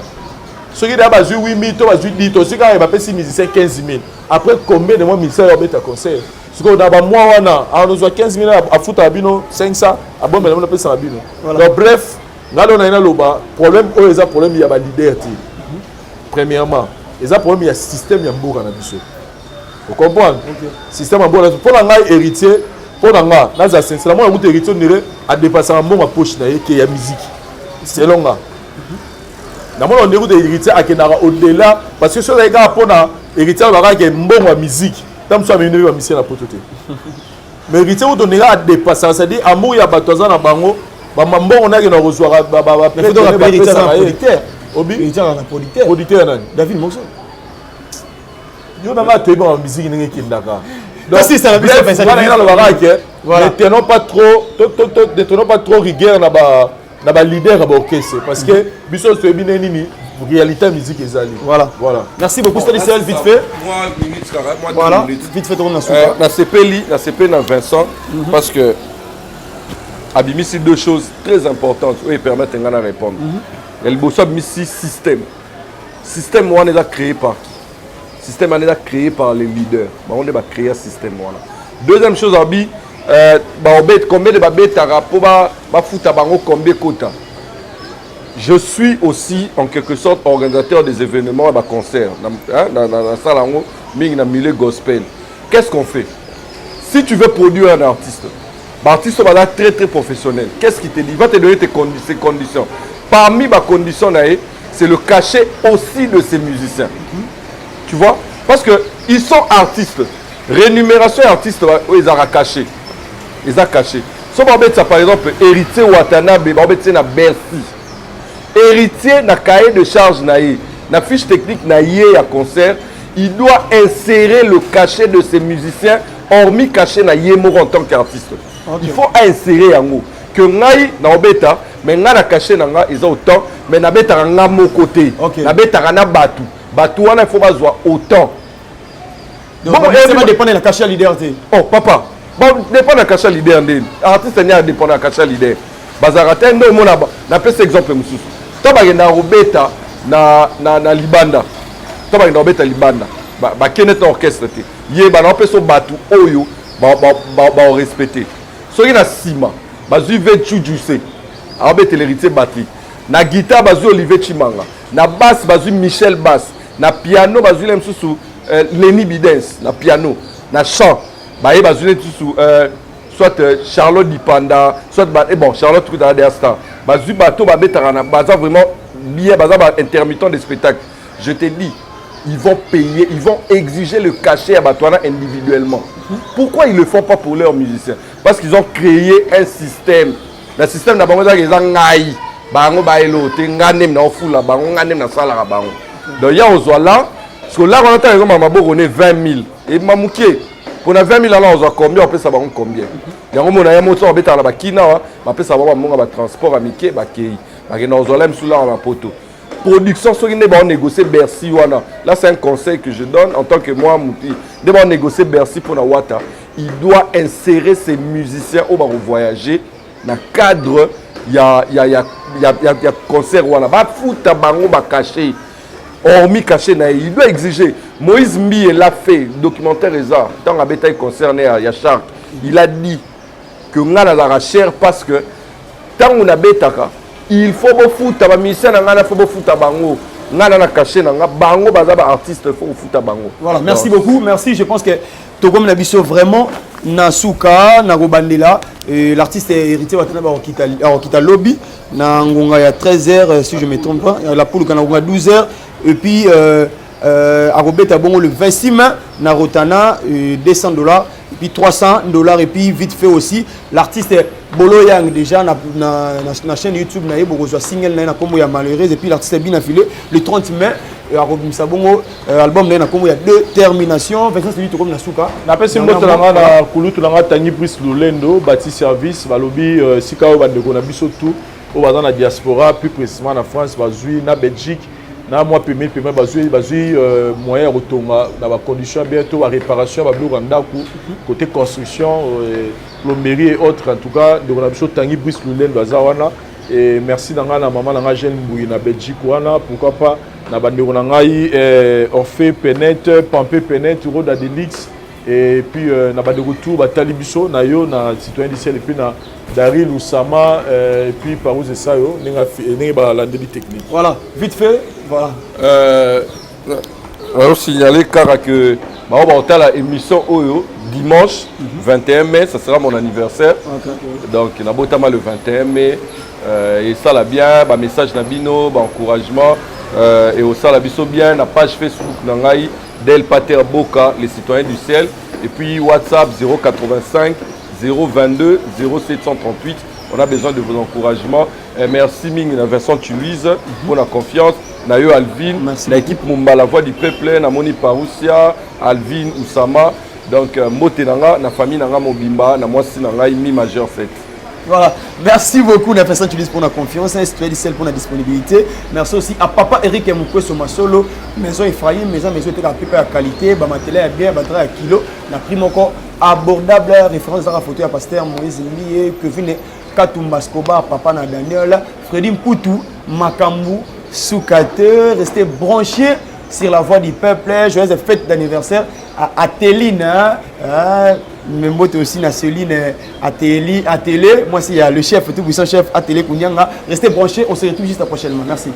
ce qui d'abord 8 000 to ba 10 to si quand ba pesi musicien 15 000 après combien de mois musicien a beta concert ce que d'abord moi wana a nous 15 000 a foutre à bino 500 a bon mais on appelle ça à bino donc bref ngalo na ina loba problème o eza problème il y a ba leader ti premièrement eza problème il y a système ya mboka na biso vous comprenez système ya mboka pour la ngai héritier pour la nga naza sincèrement moi ngute héritier nire a dépasser en mboka poche na yeke ya musique c'est longa na moi on déroute héritier a kenara au-delà parce que sur les gars pour na héritier ba ka mbongo musique tam so amene ba musicien na pototé mais héritier vous donnera à dépasser c'est dire amour ya batoza na bango ba mbongo na ke na reçoit ba producteur obi héritier na producteur nani David Moxon yo na ma tebe en musique ndenge kindaka donc si ça va bien ça ne tenons pas trop rigueur na ba leader à orchestre parce que biso so ebine nini réalité musique ezali voilà merci beaucoup Stanislas vite fait voilà vite fait tourner na CP na Vincent parce que abimisi deux choses très importantes où ils permettent ngana répondre elle bosse abimisi système on est créé par système on est créé par les leaders on est créer un système voilà deuxième chose abi combien de babetara pour ba futa bango combien quota. Je suis aussi en quelque sorte organisateur des événements et des concerts dans la salle en haut, dans le milieu gospel. Qu'est-ce qu'on fait? Si tu veux produire un artiste, l'artiste va être très très professionnel. Qu'est-ce qu'il te dit? Il va te donner ses conditions. Parmi les conditions, c'est le cachet aussi de ces musiciens. Tu vois? Parce qu'ils sont artistes. Rémunération artiste, ils ont caché. Ils ont caché. Si par exemple, héritier Watanabe, c'est na Bercy. Héritier na cahier de charge na fiche technique na à concert, il doit insérer le cachet de ses musiciens hormis cachet na moro en tant qu'artiste. Okay. Il faut insérer en haut que ngai na obeta mais nga na cachet na nga ils ont autant mais na beta nga mon côté. Okay. Na beta na batu wana il faut pas voir autant. Donc bon, ça va dépendre de la cachet leader. Oh papa, bon dépend de la cachet leader ndé. Artiste n'y a dépend de la cachet leader. Bazarata ndo mona na pese exemple mususu. Toba na robeta na libanda. Toba na robeta libanda. Ba kenet orchestre te. Ye ba na peso batu oyo ba respecter. Soki na sima, bazui vetu juice. Robeta l'héritier batterie. Na guitare bazui Olivier Chimanga. Na basse bazui Michel Bass. Na piano bazui lemsusu Lenny Bidens na piano. Na chant baye bazune tusu soit Charlotte Dipanda, soit bon Charlotte tout à la star. Bazu bato babetaka na baza vraiment bien baza ba intermittent des spectacles. Je te dis, ils vont payer, ils vont exiger le cachet à Batouana individuellement. Pourquoi ils ne le font pas pour leurs musiciens? Parce qu'ils ont créé un système. Le système n'a pas besoin qu'ils ont ngaï. Bango bailo, te nganem na ofula, bango nganem na sala bango. Donc il y a aux là, parce que là on entend les mamabo on est 20 000 et mamouké. Pour 20 000 alors on a combien on peut savoir combien. Il y a un moment on a un moto on peut la bakina, on peut savoir mon transport amiqué bakéi. Parce que nous allons sous là en poteau. Production, ceux qui ne négocier Bercy, là c'est un conseil que je donne en tant que moi, Mouti. De négocier Bercy pour la Wata. Il doit insérer ses musiciens au voyager dans le cadre, il y a concert, il va foutre bango caché. Hormis caché, il doit exiger. Moïse Mbi l'a fait, documentaire et ça, dans la bétail concerné à Yachar, il a dit que on a la cher parce que tant on a bétaka. Il faut foutre ba musicien na faut foutre bango ngana na caché na bango baza ba artiste faut foutre bango. Voilà, merci beaucoup. Merci, je pense que Togom Nabiso vraiment Nasuka na Robandela et l'artiste est héritier watana ba okita lobby na ngonga ya 13h si je me trompe pas, la poule kana ngonga 12h et puis à Robeta bongo le 26 mai na Rotana $200 et puis $300 et puis vite fait aussi l'artiste Bolo Yang déjà na chaîne YouTube na yebo zo single na kombo ya malheureuse et puis l'artiste est bien affilé le 30 mai à Robimsa bongo album na kombo ya détermination version celui to comme na suka na pesi mboto na na kulutu na Tangi Brice Lolendo bâti service balobi sika o bandeko na biso tout au bazana na diaspora plus précisément na France bazui na Belgique na moi paiement bazui moyen rotonga na ba condition bientôt à réparation ba blo randaku côté construction plomberie et autres en tout cas de la biso Tangi Brice Lolendo azawana et merci nanga na maman nanga jeune Mbouyi na Belgique wana pourquoi pas na bandeko na ngai Orphée Penette Pampé Penette Roda Delix et puis na bandeko tout batali biso na yo na citoyen du ciel et puis na Daryl Oussama et puis Parouz et Sayo n'est pas l'andeli technique. Voilà, vite fait, voilà. On va signaler car que on va la émission Oyo dimanche 21 mai, ça sera mon anniversaire. Donc on a beau temps le 21 mai et ça la bien, bah message nabino, bah encouragement et au ça la biso bien, la page Facebook nangai Del Pater Boka les citoyens du ciel et puis WhatsApp 085 022 0738. On a besoin de vos encouragements. Merci Ming, la Vincent Louise pour la confiance. Nayo Alvin, l'équipe Mumba, la voix du peuple, Namoni Parousia, Alvin Oussama. Donc, Motenanga, la famille Nanga Mobimba, na moi si Nanga Mi majeur 7. Voilà, merci beaucoup la personne qui pour la confiance, celle pour la disponibilité. Merci aussi à Papa Eric Moukwe sur ma solo, maison Ephraim, maison était la plus à qualité, ma télé est bien, batterie à kilo, la prime encore abordable, référence à la photo à Pasteur Moïse Mie, Kevin Katumba Skoba, Papa na Daniel, Freddy Mpoutou, Makambu, Soukate, restez branchés sur la voix du peuple, joyeuse fête d'anniversaire à Athéline, même moi aussi na Céline à télé, moi c'est le chef, tout puissant chef à télé Kounyanga, restez branchés, on se retrouve juste prochainement, merci.